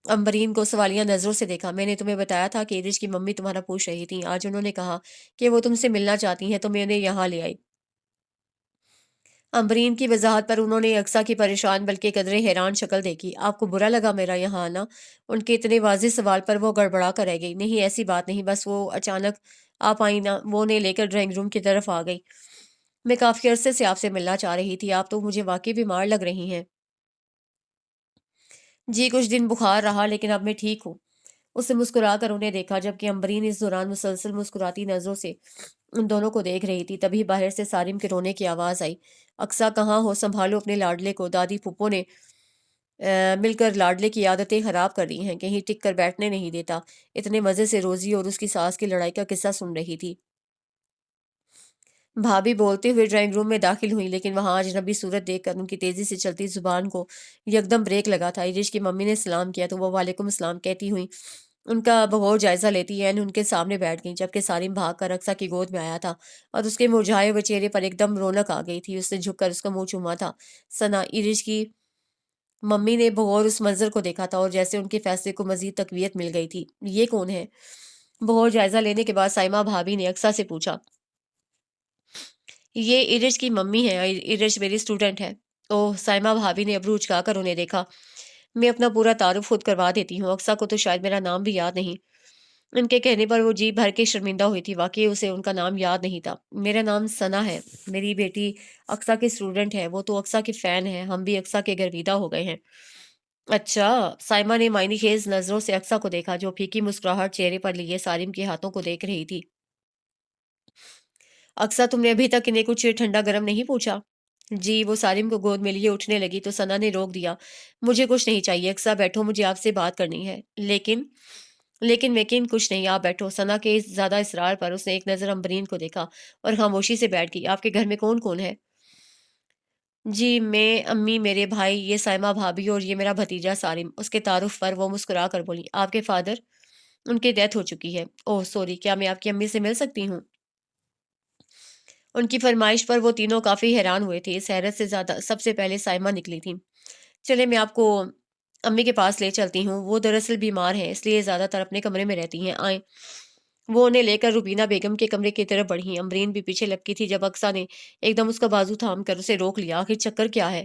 امبرین کو سوالیہ نظروں سے دیکھا۔ میں نے تمہیں بتایا تھا کہ ایرج کی ممی تمہارا پوچھ رہی تھی، آج انہوں نے کہا کہ وہ تم سے ملنا چاہتی ہیں تو میں انہیں یہاں لے آئی۔ امبرین کی وضاحت پر انہوں نے اقصیٰ کی پریشان بلکہ قدرے حیران شکل دیکھی۔ آپ کو برا لگا میرا یہاں آنا؟ ان کے اتنے واضح سوال پر وہ گڑبڑا کر رہ گئی۔ نہیں ایسی بات نہیں، بس وہ اچانک آپ آئی نا، وہ انہیں لے کر ڈرائنگ روم کی طرف آ گئی۔ میں کافی عرصے سے آپ سے ملنا چاہ رہی تھی، آپ تو مجھے واقعی بیمار لگ رہی ہیں۔ جی کچھ دن بخار رہا لیکن اب میں ٹھیک ہوں۔ اس نے مسکرا کر انہیں دیکھا، جبکہ امبرین اس دوران مسلسل مسکراتی نظروں سے ان دونوں کو دیکھ رہی تھی۔ تبھی باہر سے سارم کے رونے کی آواز آئی۔ اقصیٰ کہاں ہو؟ سنبھالو اپنے لاڈلے کو، دادی پھپھو نے مل کر لاڈلے کی عادتیں خراب کر دی ہیں، کہیں ٹک کر بیٹھنے نہیں دیتا۔ اتنے مزے سے روزی اور اس کی ساس کی لڑائی کا قصہ سن رہی تھی۔ بھابھی بولتے ہوئے ڈرائنگ روم میں داخل ہوئی، لیکن وہاں اجنبی صورت دیکھ کر ان کی تیزی سے چلتی زبان کو یکدم بریک لگا تھا۔ ایرج کی ممی نے سلام کیا تو وہ وعلیکم السلام کہتی ہوئی ان کا بغور جائزہ لیتی ہے ان کے سامنے بیٹھ گئیں، جبکہ سالم بھاگ کر اقصیٰ کی گود میں آیا تھا اور اس کے مرجھائے ہوئے چہرے پر ایک دم رونق آ گئی تھی۔ اس نے جھک کر اس کا منہ چوما تھا۔ ثنا، ایرج کی ممی نے بغور اس منظر کو دیکھا تھا اور جیسے ان کے فیصلے کو مزید تقویت مل گئی تھی۔ یہ کون ہے؟ بغور جائزہ لینے کے بعد سائمہ بھابھی نے اقصیٰ سے پوچھا۔ یہ ایرج کی ممی ہے، ایرج میری اسٹوڈنٹ ہے۔ اوہ، سائمہ بھابھی نے ابرو اچکا کر انہیں دیکھا۔ میں اپنا پورا تعارف خود کروا دیتی ہوں، اقصیٰ کو تو شاید میرا نام بھی یاد نہیں۔ ان کے کہنے پر وہ جی بھر کے شرمندہ ہوئی تھی، واقعی اسے ان کا نام یاد نہیں تھا۔ میرا نام ثنا ہے، میری بیٹی اقصیٰ کی اسٹوڈنٹ ہے، وہ تو اقصیٰ کی فین ہے، ہم بھی اقصیٰ کے گرویدہ ہو گئے ہیں۔ اچھا، سائمہ نے معنی خیز نظروں سے اقصیٰ کو دیکھا جو پھیکی مسکراہٹ چہرے پر لیے سالم کے ہاتھوں کو دیکھ رہی تھی۔ اقصیٰ، تم نے ابھی تک انہیں کچھ ٹھنڈا گرم نہیں پوچھا؟ جی، وہ سالم کو گود میں لیے اٹھنے لگی تو ثنا نے روک دیا۔ مجھے کچھ نہیں چاہیے اقصیٰ، بیٹھو، مجھے آپ سے بات کرنی ہے۔ لیکن کچھ نہیں، آپ بیٹھو۔ ثنا کے اس زیادہ اصرار پر اس نے ایک نظر امبرین کو دیکھا اور خاموشی سے بیٹھ گئی۔ آپ کے گھر میں کون کون ہے؟ جی میں، امی، میرے بھائی، یہ سائمہ بھابھی اور یہ میرا بھتیجا سالم۔ اس کے تعارف پر وہ مسکرا کر بولی، آپ کے فادر؟ ان کی ڈیتھ ہو چکی ہے۔ اوہ سوری، کیا میں آپ کی امی سے مل سکتی ہوں؟ ان کی فرمائش پر وہ تینوں کافی حیران ہوئے تھے۔ اس حیرت سے زیادہ سب سے پہلے سائمہ نکلی تھی۔ چلے میں آپ کو امی کے پاس لے چلتی ہوں، وہ دراصل بیمار ہیں اس لیے زیادہ تر اپنے کمرے میں رہتی ہیں، آئیں۔ وہ انہیں لے کر روبینہ بیگم کے کمرے کی طرف بڑھی۔ امبرین بھی پیچھے لپکی تھی جب اقصیٰ نے ایک دم اس کا بازو تھام کر اسے روک لیا۔ آخر چکر کیا ہے؟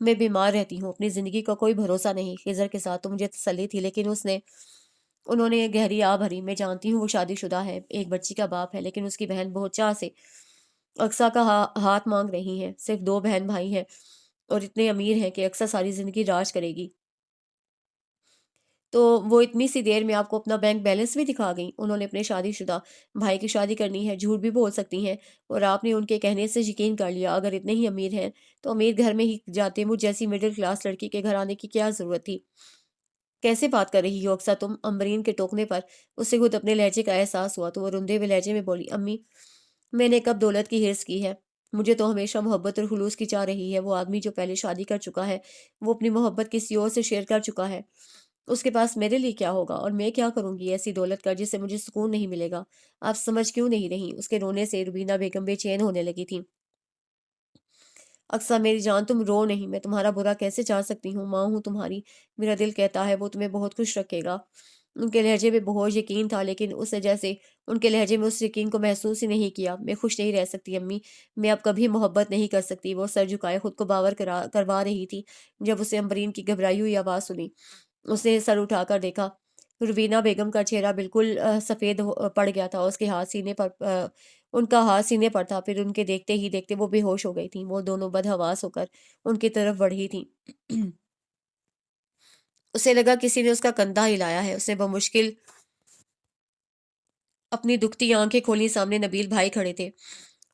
میں بیمار رہتی ہوں، اپنی زندگی کا کوئی بھروسہ نہیں۔ خضر کے ساتھ تو مجھے تسلی تھی، لیکن انہوں نے گہری آہ بھری۔ میں جانتی ہوں وہ شادی شدہ ہے، ایک بچی کا باپ ہے، لیکن اس کی بہن بہت چاہ سے اقصیٰ کا ہاتھ مانگ رہی ہیں۔ صرف 2 بہن بھائی ہیں اور اتنے امیر ہیں کہ اقصیٰ ساری زندگی راج کرے گی۔ تو وہ اتنی سی دیر میں آپ کو اپنا بینک بیلنس بھی دکھا گئی۔ انہوں نے اپنے شادی شدہ بھائی کی شادی کرنی ہے، جھوٹ بھی بول سکتی ہیں، اور آپ نے ان کے کہنے سے یقین کر لیا۔ اگر اتنے ہی امیر ہیں تو امیر گھر میں ہی جاتے، مجھ جیسی مڈل کلاس لڑکی کے گھر آنے کی کیا ضرورت تھی؟ کیسے بات کر رہی ہو اقصیٰ تم؟ امبرین کے ٹوکنے پر اسے خود اپنے لہجے کا احساس ہوا تو وہ رندے ہوئے لہجے میں بولی، امی میں نے کب دولت کی ہرس کی ہے؟ مجھے تو ہمیشہ محبت اور خلوص کی چاہ رہی ہے۔ وہ آدمی جو پہلے شادی کر چکا ہے، وہ اپنی محبت کسی اور سے شیئر کر چکا ہے، اس کے پاس میرے لیے کیا ہوگا؟ اور میں کیا کروں گی ایسی دولت کا جس سے مجھے سکون نہیں ملے گا؟ آپ سمجھ کیوں نہیں رہی؟ اس کے رونے سے روبینہ بیگم بے چین ہونے لگی تھی۔ اقصیٰ میری جان تم رو نہیں، میں تمہارا برا کیسے چاہ سکتی ہوں؟ ماں ہوں تمہاری، میرا دل کہتا ہے وہ تمہیں بہت خوش رکھے گا۔ ان کے لہجے میں بہت یقین تھا، لیکن اسے جیسے ان کے لہجے میں اس یقین کو محسوس ہی نہیں کیا۔ میں خوش نہیں رہ سکتی امی، میں اب کبھی محبت نہیں کر سکتی۔ وہ سر جھکائے خود کو باور کروا رہی تھی جب اسے امبرین کی گھبرائی ہوئی آواز سنی۔ اس نے سر اٹھا کر دیکھا، روبینہ بیگم کا چہرہ بالکل سفید پڑ گیا تھا۔ اس کے ہاتھ سینے پر ان کا ہاتھ سینے پر تھا۔ پھر ان کے دیکھتے ہی دیکھتے وہ بے ہوش ہو گئی تھیں۔ وہ دونوں بدحواس ہو کر ان کی طرف بڑھی تھیں۔ اسے لگا کسی نے اس کا کندھا ہلایا ہے۔ اس نے بمشکل اپنی دکھتی آنکھیں کھولی، سامنے نبیل بھائی کھڑے تھے۔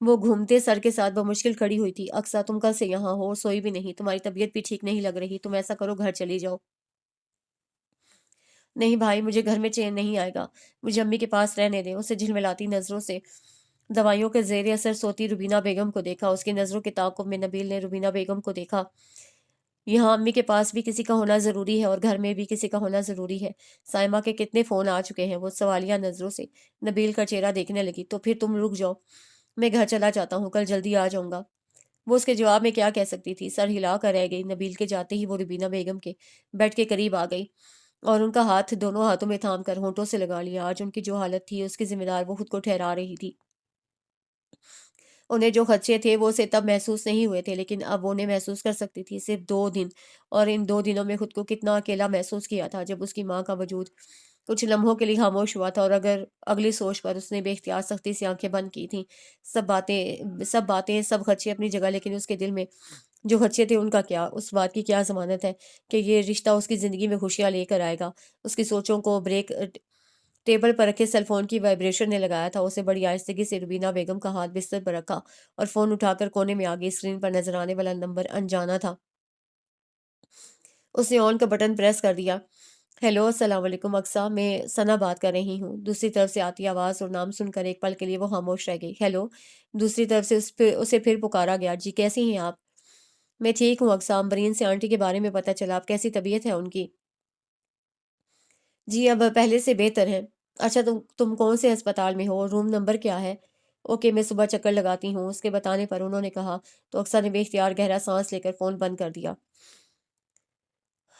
وہ گھومتے سر کے ساتھ بمشکل کھڑی ہوئی تھی۔ اقصیٰ تم کل سے یہاں ہو، سوئی بھی نہیں، تمہاری طبیعت بھی ٹھیک نہیں لگ رہی، تم ایسا کرو گھر چلی جاؤ۔ نہیں بھائی، مجھے گھر میں چین نہیں آئے گا، مجھے امی کے پاس رہنے دیں۔ اسے جھلملاتی نظروں سے دوائیوں کے زیر اثر سوتی روبینہ بیگم کو دیکھا۔ اس کی نظروں کے تعاقب میں نبیل نے روبینہ بیگم کو دیکھا۔ یہاں امی کے پاس بھی کسی کا ہونا ضروری ہے اور گھر میں بھی کسی کا ہونا ضروری ہے۔ سائمہ کے کتنے فون آ چکے ہیں؟ وہ سوالیہ نظروں سے نبیل کا چہرہ دیکھنے لگی۔ تو پھر تم رک جاؤ، میں گھر چلا جاتا ہوں، کل جلدی آ جاؤں گا۔ وہ اس کے جواب میں کیا کہہ سکتی تھی؟ سر ہلا کر رہ گئی۔ نبیل کے جاتے ہی وہ روبینہ بیگم کے بیڈ کے قریب آ گئی اور ان کا ہاتھ دونوں ہاتھوں میں تھام کر ہونٹوں سے لگا لیا۔ آج ان کی جو حالت تھی اس کی ذمہ دار وہ خود کو ٹھہرا رہی تھی۔ انہیں جو خدشے تھے وہ اسے تب محسوس نہیں ہوئے تھے، لیکن اب وہ انہیں محسوس کر سکتی تھی۔ صرف 2 دن، اور ان 2 دنوں میں خود کو کتنا اکیلا محسوس کیا تھا جب اس کی ماں کا وجود کچھ لمحوں کے لیے خاموش ہوا تھا، اور اگر اگلی سوچ پر اس نے بے اختیار سختی سے آنکھیں بند کی تھیں۔ سب باتیں سب خدشے اپنی جگہ، لیکن اس کے دل میں جو خدشے تھے ان کا کیا؟ اس بات کی کیا ضمانت ہے کہ یہ رشتہ اس کی زندگی میں خوشیاں لے کر آئے گا؟ اس کی سوچوں کو بریک ٹیبل پر رکھے سیل فون کی وائبریشن نے لگایا تھا۔ اسے بڑی آہستگی سے روبینہ بیگم کا ہاتھ بستر پر رکھا اور فون اٹھا کر کونے میں آگے اسکرین پر نظر آنے والا نمبر انجانا تھا۔ اس نے آن کا بٹن پریس کر دیا۔ ہیلو، السلام علیکم اقصیٰ، میں ثنا بات کر رہی ہوں۔ دوسری طرف سے آتی آواز اور نام سن کر ایک پل کے لیے وہ خاموش رہ گئی۔ ہیلو، دوسری طرف سے اسے پھر پکارا گیا۔ جی کیسی ہیں آپ؟ میں ٹھیک ہوں اقصیٰ، امبرین سے آنٹی کے بارے میں پتہ چلا، اب کیسی طبیعت ہے ان کی؟ جی اب پہلے سے بہتر ہے۔ اچھا تم کون سے ہسپتال میں ہو؟ روم نمبر کیا ہے؟ اوکے، میں صبح چکر لگاتی ہوں، اس کے بتانے پر انہوں نے کہا تو اقصیٰ نے بے اختیار گہرا سانس لے کر فون بند کر دیا۔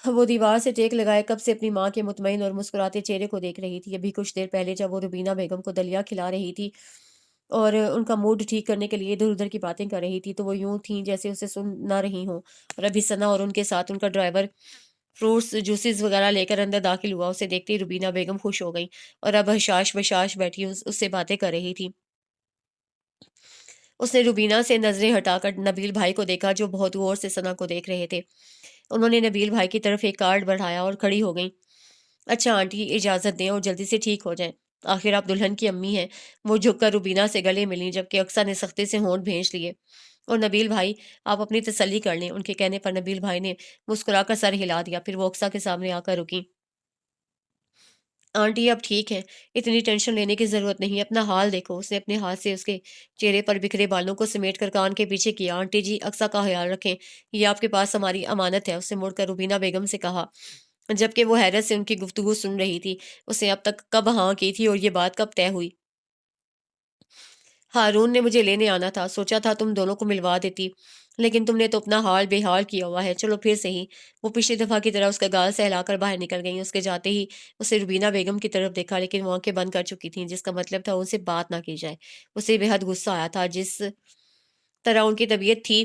وہ دیوار سے ٹیک لگائے کب سے اپنی ماں کے مطمئن اور مسکراتے چہرے کو دیکھ رہی تھی۔ ابھی کچھ دیر پہلے جب وہ روبینہ بیگم کو دلیا کھلا رہی تھی اور ان کا موڈ ٹھیک کرنے کے لیے ادھر ادھر کی باتیں کر رہی تھی، تو وہ یوں تھیں جیسے اسے سن نہ رہی ہوں۔ اور ابھی ثنا اور ان کے ساتھ ان کا ڈرائیور فروٹس جوسز وغیرہ لے کر اندر داخل ہوا۔ اسے دیکھتے ہی روبینہ بیگم خوش ہو گئی اور اب حشاش بشاش بیٹھی اس سے باتیں کر رہی تھی۔ اس نے روبینہ سے نظریں ہٹا کر نبیل بھائی کو دیکھا جو بہت غور سے ثنا کو دیکھ رہے تھے۔ انہوں نے نبیل بھائی کی طرف ایک کارڈ بڑھایا اور کھڑی ہو گئیں۔ اچھا آنٹی، اجازت دیں اور جلدی سے ٹھیک ہو جائیں، آخر آپ دلہن کی امی ہیں۔ وہ جھک کر روبینہ سے گلے ملیں جبکہ اقصیٰ نے سختی سے ہونٹ بھینچ لیے۔ اور نبیل بھائی، آپ اپنی تسلی کر لیں۔ ان کے کہنے پر نبیل بھائی نے مسکرا کر سر ہلا دیا، پھر وہ اقصیٰ کے سامنے آ کر رکیں۔ آنٹی اب ٹھیک ہے، اتنی ٹینشن لینے کی ضرورت نہیں، اپنا حال دیکھو۔ اس نے اپنے ہاتھ سے اس کے چہرے پر بکھرے بالوں کو سمیٹ کر کان کے پیچھے کیا۔ آنٹی جی، اقصیٰ کا خیال رکھیں، یہ آپ کے پاس ہماری امانت ہے۔ اس نے مڑ کر روبینہ بیگم سے کہا جبکہ وہ حیرت سے ان کی گفتگو سن رہی تھی۔ اس نے اب تک کب ہاں کی تھی اور یہ بات کب طے ہوئی؟ ہارون نے مجھے لینے آنا تھا، سوچا تھا تم دونوں کو ملوا دیتی، لیکن تم نے تو اپنا حال بے حال کیا ہوا ہے۔ چلو پھر صحیح۔ وہ پچھلی دفعہ کی طرح اس کا گال سہلا کر باہر نکل گئیں۔ اس کے جاتے ہی اسے روبینہ بیگم کی طرف دیکھا، لیکن وہ آنکھیں بند کر چکی تھیں، جس کا مطلب تھا ان سے بات نہ کی جائے۔ اسے بے حد غصہ آیا تھا۔ جس طرح ان کی طبیعت تھی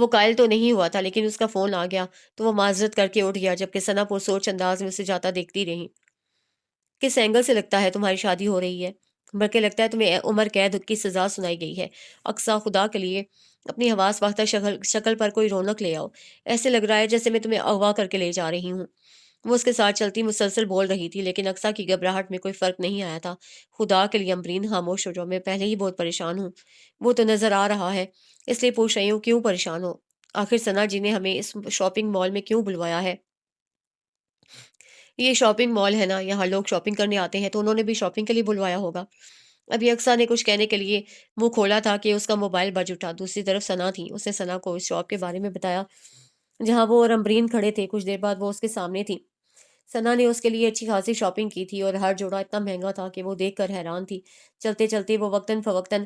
وہ قائل تو نہیں ہوا تھا لیکن اس کا فون آ گیا تو وہ معذرت کر کے اٹھ گیا، جبکہ ثنا پرسوچ انداز میں اسے جاتا دیکھتی رہی۔ کس اینگل سے لگتا ہے تمہاری شادی ہو رہی ہے؟ بلکہ لگتا ہے تمہیں عمر قید کی سزا سنائی گئی ہے۔ اقصیٰ، خدا کے لیے اپنی حواس باختہ شکل پر کوئی رونق لے آؤ۔ ایسے لگ رہا ہے جیسے میں تمہیں اغوا کر کے لے جا رہی ہوں۔ وہ اس کے ساتھ چلتی مسلسل بول رہی تھی، لیکن اقصیٰ کی گھبراہٹ میں کوئی فرق نہیں آیا تھا۔ خدا کے لیے امبرین، خاموش ہو جاؤ، میں پہلے ہی بہت پریشان ہوں۔ وہ تو نظر آ رہا ہے، اس لیے پوچھ رہی ہوں کیوں پریشان ہو؟ آخر ثنا جی نے ہمیں اس شاپنگ مال میں کیوں بلوایا ہے؟ یہ شاپنگ مال ہے نا، یہاں لوگ شاپنگ کرنے آتے ہیں، تو انہوں نے بھی شاپنگ کے لیے بلوایا ہوگا۔ ابھی اقصیٰ نے کچھ کہنے کے لیے منہ کھولا تھا کہ اس کا موبائل بج اٹھا۔ دوسری طرف ثنا تھی، اس نے ثنا کو اس شاپ کے بارے میں بتایا جہاں وہ اور امبرین کھڑے تھے۔ کچھ دیر بعد وہ اس کے سامنے تھی۔ ثنا نے اس کے لیے اچھی خاصی شاپنگ کی تھی اور ہر جوڑا اتنا مہنگا تھا کہ وہ دیکھ کر حیران تھی۔ چلتے چلتے وہ وقتاً فوقتاً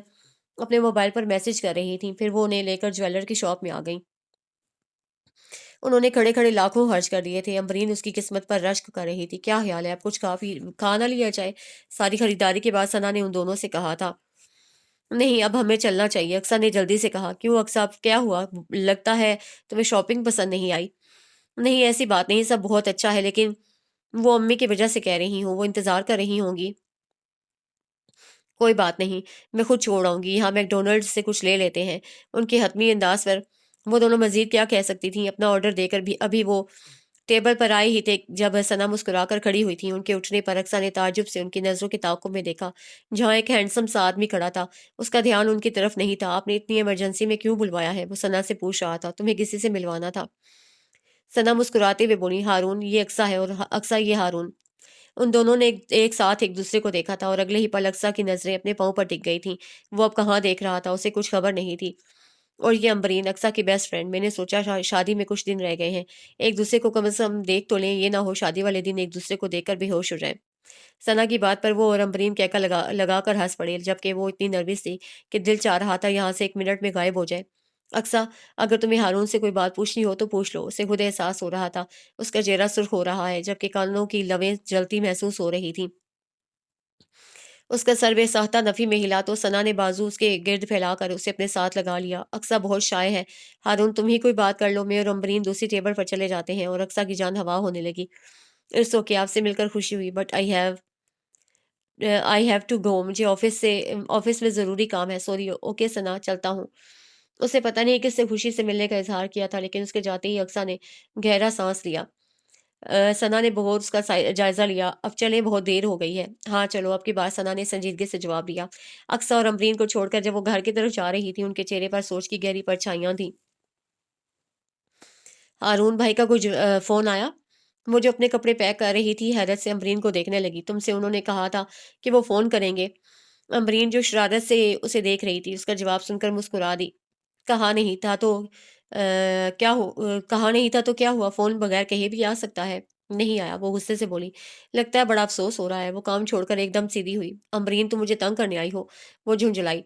اپنے موبائل پر میسج کر رہی تھیں، پھر وہ انہیں لے کر جویلر کی شاپ میں آ گئیں۔ انہوں نے کھڑے کھڑے لاکھوں خرچ کر دیے تھے۔ امبرین اس کی قسمت پر رشک کر رہی تھی۔ کیا خیال ہے، اب کچھ کھا نہ لیا جائے؟ ساری خریداری کے بعد ثنا نے ان دونوں سے کہا تھا۔ نہیں، اب ہمیں چلنا چاہیے، اقصیٰ نے جلدی سے کہا۔ کیوں اقصیٰ، اب کیا ہوا؟ لگتا ہے تمہیں شاپنگ پسند نہیں آئی۔ نہیں، ایسی بات نہیں، سب بہت اچھا ہے، لیکن وہ امی کی وجہ سے کہہ رہی ہوں، وہ انتظار کر رہی ہوں گی۔ کوئی بات نہیں، میں خود چھوڑ آؤں گی، یہاں میک ڈونلڈ سے کچھ لے لیتے ہیں۔ ان کے حتمی انداز پر وہ دونوں مزید کیا کہہ سکتی تھیں؟ اپنا آرڈر دے کر بھی ابھی وہ ٹیبل پر آئے ہی تھے جب ثنا مسکرا کر کھڑی ہوئی تھی۔ ان کے اٹھنے پر اقصیٰ نے تعجب سے ان کی نظروں کے تعاقب میں دیکھا۔ جہاں ایک ہینڈسم سا آدمی کھڑا تھا، اس کا دھیان ان کی طرف نہیں تھا۔ آپ نے اتنی ایمرجنسی میں کیوں بلوایا ہے؟ وہ ثنا سے پوچھ رہا تھا۔ تمہیں کسی سے ملوانا تھا، ثنا مسکراتے ہوئے بولی۔ ہارون، یہ اقصیٰ ہے، اور اقصیٰ یہ ہارون۔ ان دونوں نے ایک ساتھ ایک دوسرے کو دیکھا تھا اور اگلے ہی پل اقصیٰ کی نظریں اپنے پاؤں پر ٹک گئی تھیں۔ وہ اب کہاں دیکھ رہا تھا، اسے کچھ خبر نہیں تھی۔ اور یہ امبرین، اقصیٰ کی بیسٹ فرینڈ، میں نے سوچا شادی میں کچھ دن رہ گئے ہیں، ایک دوسرے کو کم از کم دیکھ تو لیں، یہ نہ ہو شادی والے دن ایک دوسرے کو دیکھ کر بے ہوش ہو جائیں۔ ثنا کی بات پر وہ اور امبرین کہکا لگا کر ہنس پڑے، جبکہ وہ اتنی نروس تھی کہ دل چاہ رہا تھا یہاں سے ایک منٹ میں غائب ہو جائے۔ اقصیٰ، اگر تمہیں ہارون سے کوئی بات پوچھنی ہو تو پوچھ لو۔ اسے خود احساس ہو رہا تھا اس کا چہرہ سرخ ہو رہا ہے، جبکہ کانوں کی لویں جلتی محسوس ہو رہی تھیں۔ اس کا سر بے ساختہ نفی میں ہلا تو ثنا نے بازو اس کے گرد پھیلا کر اسے اپنے ساتھ لگا لیا۔ اقصیٰ بہت شائع ہے، ہارون تم ہی کوئی بات کر لو، میں اور امبرین دوسری ٹیبل پر چلے جاتے ہیں۔ اور اقصیٰ کی جان ہوا ہونے لگی۔ اٹس اوکے، آپ سے مل کر خوشی ہوئی، but I have to go, مجھے آفس میں ضروری کام ہے، سوری۔ اوکے ثنا، چلتا ہوں۔ اسے پتہ نہیں کس سے خوشی سے ملنے کا اظہار کیا تھا، لیکن اس کے جاتے ہی اقصیٰ نے گہرا سانس لیا۔ ثنا نے بہت اس کا جائزہ لیا۔ اب چلیں، بہت دیر ہو گئی ہے۔ ہاں چلو، اب کی بات، ثنا نے سنجیدگی سے جواب دیا۔ اقصیٰ اور امبرین کو چھوڑ کر جب وہ گھر کی طرف جا رہی تھی، ان کے چہرے پر سوچ کی گہری پرچھائیاں تھیں۔ ہارون بھائی کا کچھ فون آیا؟ وہ جو اپنے کپڑے پیک کر رہی تھی حیرت سے امبرین کو دیکھنے لگی۔ تم سے انہوں نے کہا تھا کہ وہ فون کریں گے؟ امبرین جو شرارت سے اسے دیکھ رہی تھی، اس کا جواب سن کر مسکرا دی۔ کہا نہیں تھا تو کہا نہیں تھا تو کیا ہوا، فون بغیر کہے بھی آ سکتا ہے۔ نہیں آیا، وہ غصے سے بولی۔ لگتا ہے بڑا افسوس ہو رہا ہے۔ وہ کام چھوڑ کر ایک دم سیدھی ہوئی۔ امبرین، تم مجھے تنگ کرنے آئی ہو؟ وہ جھنجھلائی۔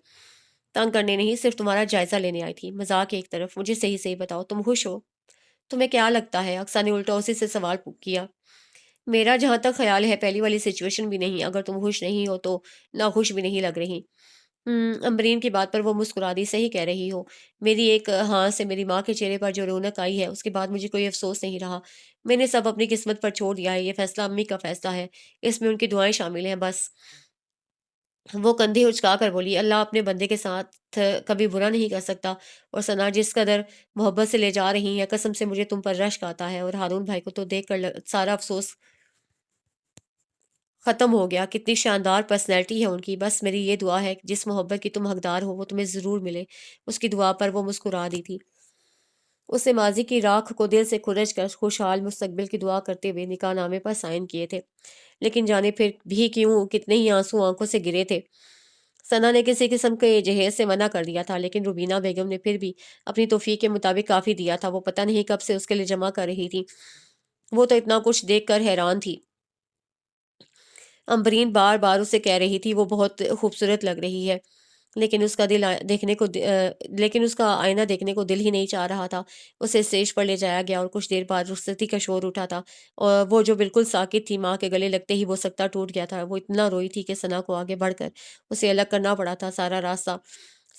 تنگ کرنے نہیں، صرف تمہارا جائزہ لینے آئی تھی۔ مذاق ایک طرف، مجھے صحیح صحیح بتاؤ، تم خوش ہو؟ تمہیں کیا لگتا ہے؟ اقصیٰ نے الٹا اسی سے سوال کیا۔ میرا جہاں تک خیال ہے پہلی والی سچویشن بھی نہیں، اگر تم خوش نہیں ہو تو ناخوش بھی نہیں لگ رہی۔ امبرین کی بات پر وہ مسکرا دی۔ صحیح کہہ رہی ہو۔ میری ایک ہاں سے میری ماں کے چہرے پر جو رونق آئی ہے، اس کے بعد مجھے کوئی افسوس نہیں رہا۔ میں نے سب اپنی قسمت پر چھوڑ دیا ہے، یہ فیصلہ امی کا فیصلہ ہے، اس میں ان کی دعائیں شامل ہیں، بس۔ وہ کندھے اچکا کر بولی۔ اللہ اپنے بندے کے ساتھ کبھی برا نہیں کر سکتا۔ اور ثنا، جس قدر محبت سے لے جا رہی ہیں، قسم سے مجھے تم پر رشک آتا ہے، اور ہارون بھائی کو تو دیکھ کر سارا افسوس ختم ہو گیا۔ کتنی شاندار پرسنالٹی ہے ان کی۔ بس میری یہ دعا ہے کہ جس محبت کی تم حقدار ہو وہ تمہیں ضرور ملے۔ اس کی دعا پر وہ مسکرا دی تھی۔ اس نے ماضی کی راکھ کو دل سے کھرچ کر خوشحال مستقبل کی دعا کرتے ہوئے نکاح نامے پر سائن کیے تھے، لیکن جانے پھر بھی کیوں کتنے ہی آنسو آنکھوں سے گرے تھے۔ ثنا نے کسی قسم کے جہیز سے منع کر دیا تھا، لیکن روبینہ بیگم نے پھر بھی اپنی توفیق کے مطابق کافی دیا تھا۔ وہ پتہ نہیں کب سے اس کے لیے جمع کر رہی تھی۔ وہ تو اتنا کچھ دیکھ کر حیران تھی۔ امبرین بار بار اسے کہہ رہی تھی وہ بہت خوبصورت لگ رہی ہے، لیکن اس کا لیکن اس کا آئینہ دیکھنے کو دل ہی نہیں چاہ رہا تھا۔ اسے اسٹیج پر لے جایا گیا اور کچھ دیر بعد رخصتی کا شور اٹھا تھا، اور وہ جو بالکل ساکت تھی، ماں کے گلے لگتے ہی وہ سکتہ ٹوٹ گیا تھا۔ وہ اتنا روئی تھی کہ ثنا کو آگے بڑھ کر اسے الگ کرنا پڑا تھا۔ سارا راستہ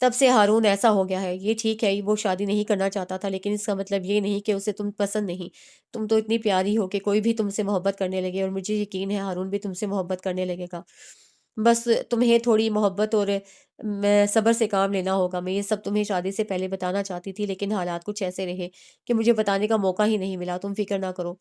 تب سے ہارون ایسا ہو گیا ہے۔ یہ ٹھیک ہے وہ شادی نہیں کرنا چاہتا تھا، لیکن اس کا مطلب یہ نہیں کہ اسے تم پسند نہیں۔ تم تو اتنی پیاری ہو کہ کوئی بھی تم سے محبت کرنے لگے، اور مجھے یقین ہے ہارون بھی تم سے محبت کرنے لگے گا۔ بس تمہیں تھوڑی محبت اور صبر سے کام لینا ہوگا۔ میں یہ سب تمہیں شادی سے پہلے بتانا چاہتی تھی، لیکن حالات کچھ ایسے رہے کہ مجھے بتانے کا موقع ہی نہیں ملا۔ تم فکر نہ کرو،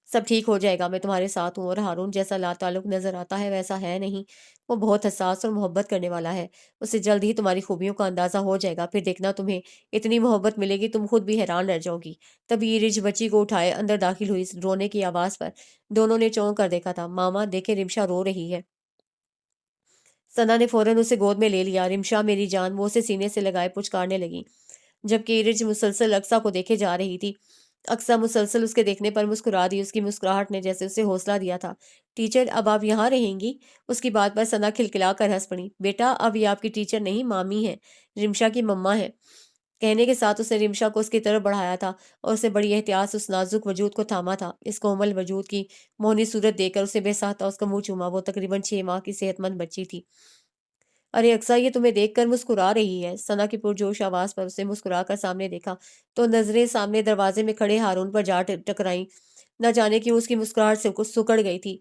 سب ٹھیک ہو جائے گا، میں تمہارے ساتھ ہوں۔ اور ہارون جیسا لا تعلق نظر آتا ہے ویسا ہے نہیں، وہ بہت حساس اور محبت کرنے والا ہے۔ اسے جلد ہی تمہاری خوبیوں کا اندازہ ہو جائے گا، پھر دیکھنا تمہیں اتنی محبت ملے گی تم خود بھی حیران رہ جاؤ گی۔ تبھی رچ بچی کو اٹھائے اندر داخل ہوئی رونے کی آواز پر۔ دونوں نے چونک کر دیکھا تھا۔ ماما دیکھے رمشا رو رہی ہے۔ ثنا نے فوراً اسے گود میں لے لیا۔ رمشا میری جان، وہ اسے سینے سے لگائے پچکارنے لگی، جبکہ ایرج مسلسل اقصیٰ کو دیکھے جا رہی تھی۔ اقصیٰ مسلسل اس کے دیکھنے پر مسکرا دی۔ اس کی مسکراہٹ نے جیسے اسے حوصلہ دیا تھا۔ ٹیچر اب آپ یہاں رہیں گی؟ اس کی بات پر ثنا کھلکھلا کر ہنس پڑی۔ بیٹا اب یہ آپ کی ٹیچر نہیں مامی ہے، رمشا کی مما ہے۔ کہنے کے ساتھ اس نے رمشا کو اس کی طرف بڑھایا تھا اور اسے بڑی احتیاط سے اس نازک وجود کو تھاما تھا۔ اس کومل وجود کی موہنی صورت دیکھ کر اسے بے ساختہ اس کا منہ چوما۔ وہ تقریباً 6 ماہ کی صحت مند بچی تھی۔ ارے اقصیٰ یہ تمہیں دیکھ کر مسکرا رہی ہے۔ ثنا کی پرجوش آواز پر اسے مسکرا کر سامنے دیکھا تو نظریں سامنے دروازے میں کھڑے ہارون پر جا ٹکرائیں۔ نہ جانے کیوں اس کی مسکراہٹ سے کچھ سکڑ گئی تھی۔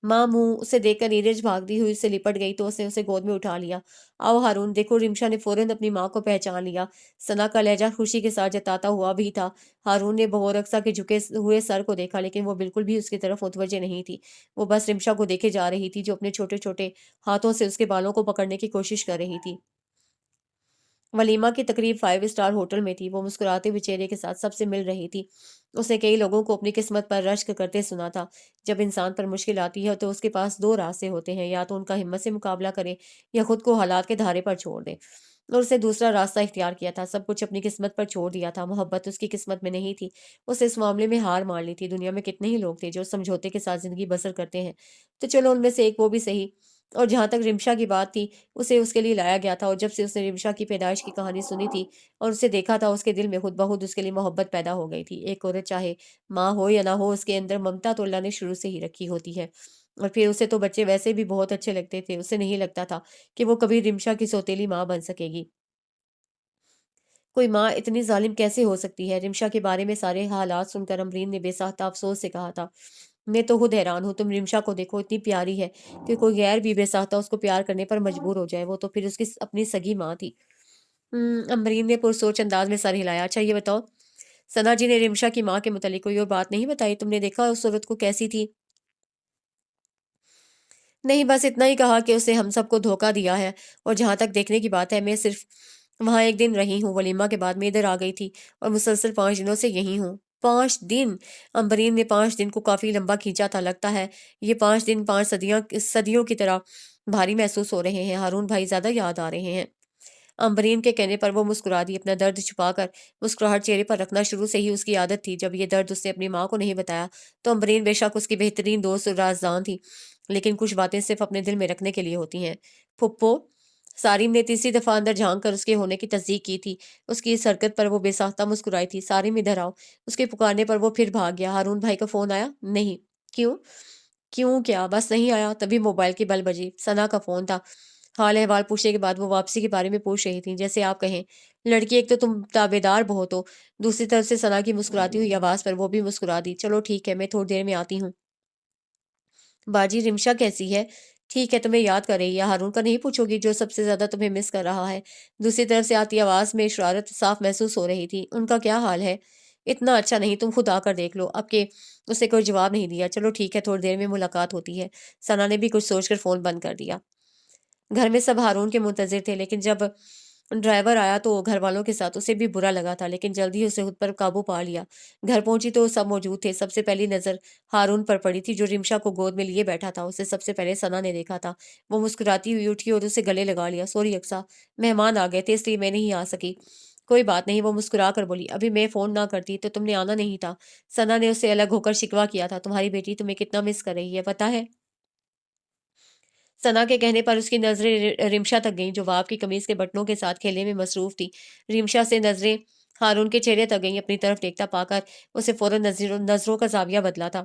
ماں منہ اسے دیکھ کر نیرج بھاگتی ہوئی اسے لپٹ گئی تو اس نے اسے گود میں اٹھا لیا۔ آؤ ہارون دیکھو، رمشا نے فوراً اپنی ماں کو پہچان لیا۔ ثنا کا لہجہ خوشی کے ساتھ جتاتا ہوا بھی تھا۔ ہارون نے بغور اقصیٰ کے جھکے ہوئے سر کو دیکھا، لیکن وہ بالکل بھی اس کی طرف متوجہ نہیں تھی۔ وہ بس رمشا کو دیکھے جا رہی تھی جو اپنے چھوٹے چھوٹے ہاتھوں سے اس کے بالوں کو پکڑنے کی کوشش کر رہی تھی۔ ولیمہ کی تقریب 5 اسٹار ہوٹل میں تھی۔ وہ مسکراتے ہوئے چہرے کے ساتھ سب سے مل رہی تھی۔ اس نے کئی لوگوں کو اپنی قسمت پر رشک کرتے سنا تھا۔ جب انسان پر مشکل آتی ہے تو اس کے پاس 2 راستے ہوتے ہیں، یا تو ان کا ہمت سے مقابلہ کرے یا خود کو حالات کے دھارے پر چھوڑ دے، اور اسے دوسرا راستہ اختیار کیا تھا۔ سب کچھ اپنی قسمت پر چھوڑ دیا تھا۔ محبت اس کی قسمت میں نہیں تھی۔ اسے اس معاملے میں ہار مان لی تھی۔ دنیا میں کتنے ہی لوگ تھے جو سمجھوتے کے ساتھ زندگی بسر کرتے ہیں، تو چلو ان میں سے ایک وہ بھی صحیح۔ اور جہاں تک رمشا کی بات تھی، اسے اس کے لیے لایا گیا تھا، اور جب سے اس نے رمشا کی پیدائش کی کہانی سنی تھی اور اسے دیکھا تھا، اس کے دل میں خود بخود اس کے لیے محبت پیدا ہو گئی تھی۔ ایک عورت چاہے ماں ہو یا نہ ہو، اس کے اندر ممتا تو اللہ نے شروع سے ہی رکھی ہوتی ہے۔ اور پھر اسے تو بچے ویسے بھی بہت اچھے لگتے تھے۔ اسے نہیں لگتا تھا کہ وہ کبھی رمشا کی سوتیلی ماں بن سکے گی۔ کوئی ماں اتنی ظالم کیسے ہو سکتی ہے؟ رمشا کے بارے میں سارے حالات سن کر امرین نے بے ساختہ افسوس سے کہا تھا۔ میں تو خود حیران ہوں، تم رمشا کو دیکھو، اتنی پیاری ہے کہ کوئی غیر بھی بے ساختہ اس کو پیار کرنے پر مجبور ہو جائے۔ وہ تو پھر اس کی اپنی سگی ماں تھی۔ امرین نے پرسوچ انداز میں سر ہلایا۔ اچھا یہ بتاؤ، ثنا جی نے رمشا کی ماں کے متعلق کوئی اور بات نہیں بتائی؟ تم نے دیکھا اس عورت کو کیسی تھی؟ نہیں، بس اتنا ہی کہا کہ اسے ہم سب کو دھوکہ دیا ہے، اور جہاں تک دیکھنے کی بات ہے میں صرف وہاں 1 دن رہی ہوں۔ ولیمہ کے بعد میں ادھر آ گئی تھی اور مسلسل 5 دنوں سے یہی ہوں۔ 5 دن! امبرین نے 5 دن کو کافی لمبا کھینچا تھا۔ لگتا ہے یہ 5 دن 5 صدیوں کی طرح بھاری محسوس ہو رہے ہیں۔ ہارون بھائی زیادہ یاد آ رہے ہیں؟ امبرین کے کہنے پر وہ مسکرا دی۔ اپنا درد چھپا کر مسکراہٹ چہرے پر رکھنا شروع سے ہی اس کی عادت تھی۔ جب یہ درد اس نے اپنی ماں کو نہیں بتایا تو امبرین بے شک اس کی بہترین دوست اور رازدان تھی، لیکن کچھ باتیں صرف اپنے دل میں رکھنے کے لیے ہوتی ہیں۔ پھپھو، سارم نے تیسری دفعہ اندر جھانک کر اس کے ہونے کی تصدیق کی تھی۔ اس کی اس حرکت پر وہ بے ساختہ مسکرائی تھی۔ سارم ادھر آؤ۔ اس کے پکارنے پر وہ پھر بھاگ گیا۔ ہارون بھائی کا فون آیا؟ نہیں۔ کیوں؟ کیوں کیا، بس نہیں آیا۔ تبھی موبائل کی بل بجی۔ ثنا کا فون تھا۔ حال احوال پوچھنے کے بعد وہ واپسی کے بارے میں پوچھ رہی تھیں۔ جیسے آپ کہیں لڑکی، ایک تو تم تابیدار بہت ہو۔ دوسری طرف سے ثنا کی مسکراتی ہوئی آواز پر وہ بھی مسکرا دی۔ چلو ٹھیک ہے، میں تھوڑی دیر میں آتی ہوں۔ باجی رمشا کیسی ہے؟ ٹھیک ہے، تمہیں یاد کر رہی ہے۔ ہارون کا نہیں پوچھو گی جو سب سے زیادہ تمہیں مس کر رہا ہے؟ دوسری طرف سے آتی آواز میں شرارت صاف محسوس ہو رہی تھی۔ ان کا کیا حال ہے؟ اتنا اچھا نہیں، تم خود آ کر دیکھ لو۔ اب کہ اس نے کوئی جواب نہیں دیا۔ چلو ٹھیک ہے، تھوڑی دیر میں ملاقات ہوتی ہے۔ ثنا نے بھی کچھ سوچ کر فون بند کر دیا۔ گھر میں سب ہارون کے منتظر تھے، لیکن جب ڈرائیور آیا تو گھر والوں کے ساتھ اسے بھی برا لگا تھا، لیکن جلدی اسے خود پر قابو پا لیا۔ گھر پہنچی تو سب موجود تھے۔ سب سے پہلی نظر ہارون پر پڑی تھی جو رمشا کو گود میں لیے بیٹھا تھا۔ اسے سب سے پہلے ثنا نے دیکھا تھا۔ وہ مسکراتی ہوئی اٹھی اور اسے گلے لگا لیا۔ سوری اقصیٰ، مہمان آ گئے تھے اس لیے میں نہیں آ سکی۔ کوئی بات نہیں، وہ مسکرا کر بولی۔ ابھی میں فون نہ کرتی تو تم نے آنا نہیں تھا۔ ثنا نے اسے الگ ہو کر شکوہ کیا تھا۔ تمہاری بیٹی تمہیں کتنا مس کر رہی ہے پتہ ہے؟ ثنا کے کہنے پر اس کی نظریں رمشا تک گئیں جو واپ کی قمیض کے بٹنوں کے ساتھ کھیلنے میں مصروف تھی۔ رمشا سے نظریں ہارون کے چہرے تک گئیں۔ اپنی طرف دیکھتا پا کر اسے فوراً نظروں کا زاویہ بدلا تھا۔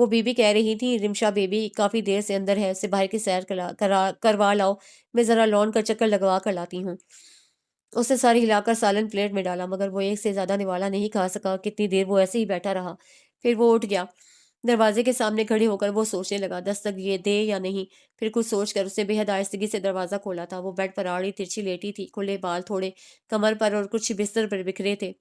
وہ بیبی کہہ رہی تھی، رمشا بیبی کافی دیر سے اندر ہے، اسے باہر کی سیر کروا لاؤ، میں ذرا لان کا چکر لگوا کر لاتی ہوں۔ اس نے ساری ہلا کر سالن پلیٹ میں ڈالا، مگر وہ ایک سے زیادہ نوالا نہیں کھا سکا۔ کتنی دیر وہ ایسے ہی بیٹھا رہا، پھر وہ اٹھ گیا۔ دروازے کے سامنے کھڑے ہو کر وہ سوچنے لگا، دستک یہ دے یا نہیں۔ پھر کچھ سوچ کر اس نے بے حد آہستگی سے دروازہ کھولا تھا۔ وہ بیڈ پر آڑی ترچھی لیٹی تھی، کھلے بال تھوڑے کمر پر اور کچھ بستر پر بکھرے تھے۔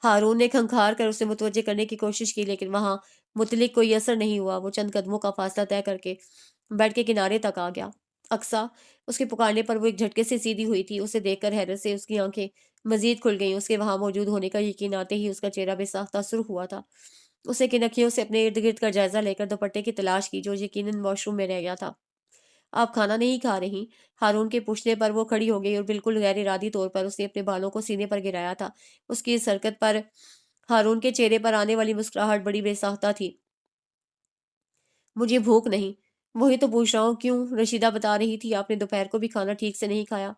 ہارون نے کھنکھار کر اسے متوجہ کرنے کی کوشش کی، لیکن وہاں متعلق کوئی اثر نہیں ہوا۔ وہ چند قدموں کا فاصلہ طے کر کے بیڈ کے کنارے تک آ گیا۔ اقصیٰ، اس کے پکارنے پر وہ ایک جھٹکے سے سیدھی ہوئی تھی۔ اسے دیکھ کر حیرت سے اس کی آنکھیں مزید کھل گئیں۔ اس کے وہاں موجود ہونے کا یقین آتے ہی اس کا چہرہ بے ساختہ سرخ ہوا تھا۔ اسے کنکھیوں سے اپنے ارد گرد کا جائزہ لے کر دوپٹے کی تلاش کی جو یقیناً واش روم میں رہ گیا تھا۔ آپ کھانا نہیں کھا رہی؟ ہارون کے پوچھنے پر وہ کھڑی ہو گئی اور بالکل غیر ارادی طور پر اس نے اپنے بالوں کو سینے پر گرایا تھا۔ اس کی اس حرکت پر ہارون کے چہرے پر آنے والی مسکراہٹ بڑی بے ساختہ تھی۔ مجھے بھوک نہیں۔ وہی تو پوچھ رہا ہوں کیوں؟ رشیدہ بتا رہی تھی آپ نے دوپہر کو بھی کھانا ٹھیک سے نہیں کھایا۔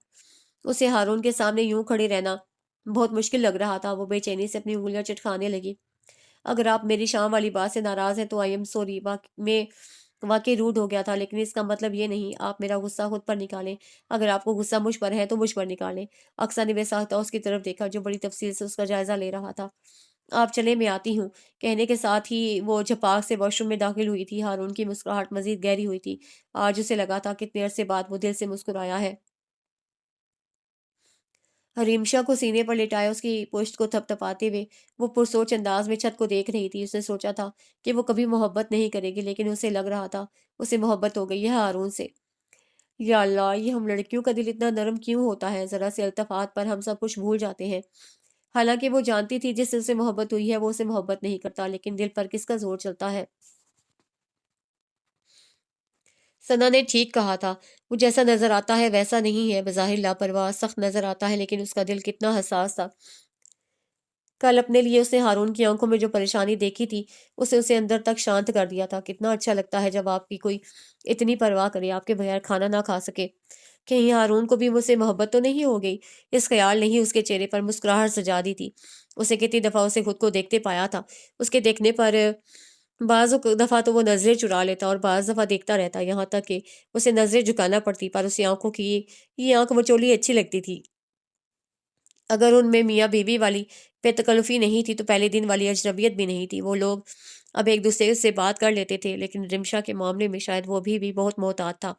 اسے ہارون کے سامنے یوں کھڑے رہنا بہت مشکل لگ رہا تھا۔ وہ بے چینی سے اپنی انگلیاں چٹکانے لگی۔ اگر آپ میری شام والی بات سے ناراض ہیں تو آئی ایم سوری، میں واقعی روڈ ہو گیا تھا، لیکن اس کا مطلب یہ نہیں آپ میرا غصہ خود پر نکالیں۔ اگر آپ کو غصہ مجھ پر ہے تو مجھ پر نکالیں۔ اقصیٰ نے بے ساختہ اس کی طرف دیکھا جو بڑی تفصیل سے اس کا جائزہ لے رہا تھا۔ آپ چلے، میں آتی ہوں۔ کہنے کے ساتھ ہی وہ جھپاک سے واش روم میں داخل ہوئی تھی۔ ہارون کی مسکراہٹ مزید گہری ہوئی تھی۔ آج اسے لگا تھا کتنے عرصے بعد وہ دل سے مسکرایا ہے۔ رمشا کو سینے پر لٹائے اس کی پشت کو تھپ تھپاتے ہوئے وہ پرسوچ انداز میں چھت کو دیکھ رہی تھی۔ اس نے سوچا تھا کہ وہ کبھی محبت نہیں کرے گی، لیکن اسے لگ رہا تھا اسے محبت ہو گئی ہے ہارون سے۔ یا اللہ، یہ ہم لڑکیوں کا دل اتنا نرم کیوں ہوتا ہے؟ ذرا سے التفات پر ہم سب کچھ بھول جاتے ہیں۔ حالانکہ وہ جانتی تھی جس سے اسے محبت ہوئی ہے وہ اسے محبت نہیں کرتا، لیکن دل پر کس کا زور چلتا ہے۔ ثنا نے ٹھیک کہا تھا، وہ جیسا نظر آتا ہے ویسا نہیں ہے۔ بظاہر لاپرواہ سخت نظر آتا ہے، لیکن اس کا دل کتنا حساس تھا۔ کل اپنے لیے اس نے ہارون کی آنکھوں میں جو پریشانی دیکھی تھی اسے اندر تک شانت کر دیا تھا۔ کتنا اچھا لگتا ہے جب آپ کی کوئی اتنی پرواہ کرے، آپ کے بغیر کھانا نہ کھا سکے۔ کہیں ہارون کو بھی مجھ سے محبت تو نہیں ہو گئی؟ اس خیال نے ہی اس کے چہرے پر مسکراہٹ سجا دی تھی۔ اسے کتنی دفعہ اسے خود کو دیکھتے پایا تھا۔ اس کے دیکھنے پر بعض دفعہ تو وہ نظریں چرا لیتا اور بعض دفعہ دیکھتا رہتا، یہاں تک کہ اسے نظریں جھکانا پڑتی، پر اسے آنکھوں کی یہ آنکھ مچولی اچھی لگتی تھی۔ اگر ان میں میاں بیوی والی بے تکلفی نہیں تھی تو پہلے دن والی اجنبیت بھی نہیں تھی۔ وہ لوگ اب ایک دوسرے سے بات کر لیتے تھے، لیکن رمشا کے معاملے میں شاید وہ بھی بہت محتاط تھا۔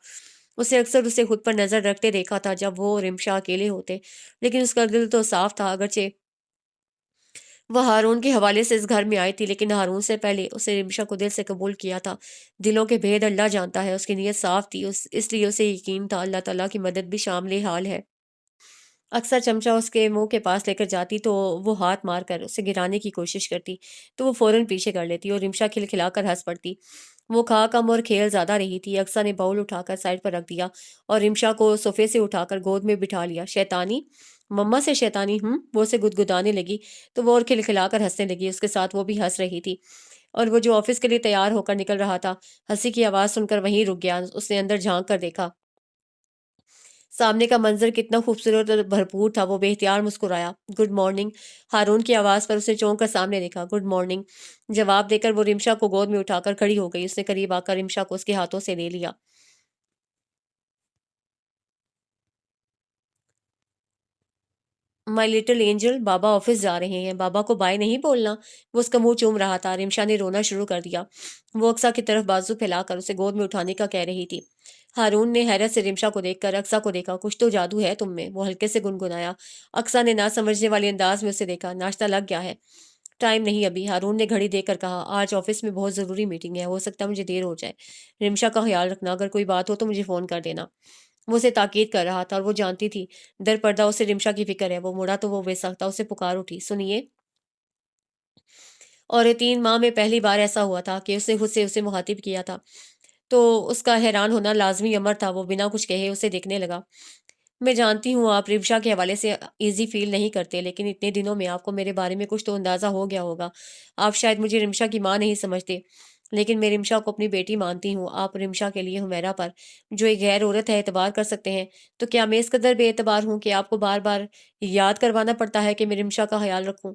اسے اکثر اسے خود پر نظر رکھتے دیکھا تھا جب وہ رمشا اکیلے ہوتے، لیکن اس کا دل تو صاف تھا۔ اگرچہ وہ ہارون کے حوالے سے اس گھر میں آئی تھی، لیکن ہارون سے پہلے اسے رمشا کو دل سے قبول کیا تھا۔ دلوں کے بھید اللہ جانتا ہے۔ اس کی نیت صاف تھی، اس لیے اسے یقین تھا اللہ تعالیٰ کی مدد بھی شامل حال ہے۔ اکثر چمچہ اس کے منہ کے پاس لے کر جاتی تو وہ ہاتھ مار کر اسے گرانے کی کوشش کرتی تو وہ فوراً پیچھے کر لیتی اور رمشا کھلکھلا کر ہنس پڑتی۔ وہ کھا کم اور کھیل زیادہ رہی تھی۔ اکثر نے باؤل اٹھا کر سائڈ پر رکھ دیا اور رمشا کو صوفے سے اٹھا کر گود میں بٹھا لیا۔ شیطانی، مما سے شیطانی وہ اسے گدگدانے لگی تو وہ اور کھلکھلا کر ہنسنے لگی۔ اس کے ساتھ وہ بھی ہنس رہی تھی اور وہ جو آفس کے لیے تیار ہو کر نکل رہا تھا ہنسی کی آواز سن کر وہیں رک گیا۔ اس نے اندر جھانک کر دیکھا، سامنے کا منظر کتنا خوبصورت اور بھرپور تھا۔ وہ بے اختیار مسکرایا۔ Good morning. ہارون کی آواز پر اسے چونک کر سامنے دیکھا۔ گڈ مارننگ جواب دے کر وہ رمشا کو گود میں اٹھا کر کھڑی ہو گئی۔ اس نے قریب آ کر رمشا کو اس کے ہاتھوں سے لے لیا۔ مائی لٹل اینجل، بابا آفس جا رہے ہیں، بابا کو بائے نہیں بولنا۔ وہ اس کا منہ چوم رہا تھا۔ رمشا نے رونا شروع کر دیا۔ وہ اقصیٰ کی طرف بازو پھیلا کر اسے گود میں اٹھانے کا کہہ رہی تھی۔ ہارون نے حیرت سے رمشا کو دیکھ کر اقصیٰ کو دیکھا۔ کچھ تو جادو ہے تم میں، وہ ہلکے سے گنگنایا۔ اقصیٰ نے نہ سمجھنے والے انداز میں اسے دیکھا۔ ناشتہ لگ گیا ہے؟ ٹائم نہیں ابھی، ہارون نے گھڑی دیکھ کر کہا۔ آج آفس میں بہت ضروری میٹنگ ہے، ہو سکتا ہے مجھے دیر ہو جائے۔ رمشا کا خیال رکھنا، اگر کوئی بات ہو تو مجھے فون کر دینا۔ وہ اسے تاکید کر رہا تھا اور وہ جانتی تھی در پردہ اسے رمشا کی فکر ہے۔ وہ مڑا تو وہ بے ساختہ اسے پکار اٹھی، سنیے۔ اور 3 ماہ میں پہلی بار ایسا ہوا تھا کہ اس نے خود سے اسے مخاطب کیا تھا، تو اس کا حیران ہونا لازمی امر تھا۔ وہ بنا کچھ کہے اسے دیکھنے لگا۔ میں جانتی ہوں آپ رمشا کے حوالے سے ایزی فیل نہیں کرتے، لیکن اتنے دنوں میں آپ کو میرے بارے میں کچھ تو اندازہ ہو گیا ہوگا۔ آپ شاید مجھے رمشا کی ماں نہیں سمجھتے، لیکن میں رمشا کو اپنی بیٹی مانتی ہوں۔ آپ رمشا کے لیے حمیرہ پر، جو ایک غیر عورت ہے، اعتبار کر سکتے ہیں، تو کیا میں اس قدر بے اعتبار ہوں کہ آپ کو بار بار یاد کروانا پڑتا ہے کہ میں رمشا کا خیال رکھوں؟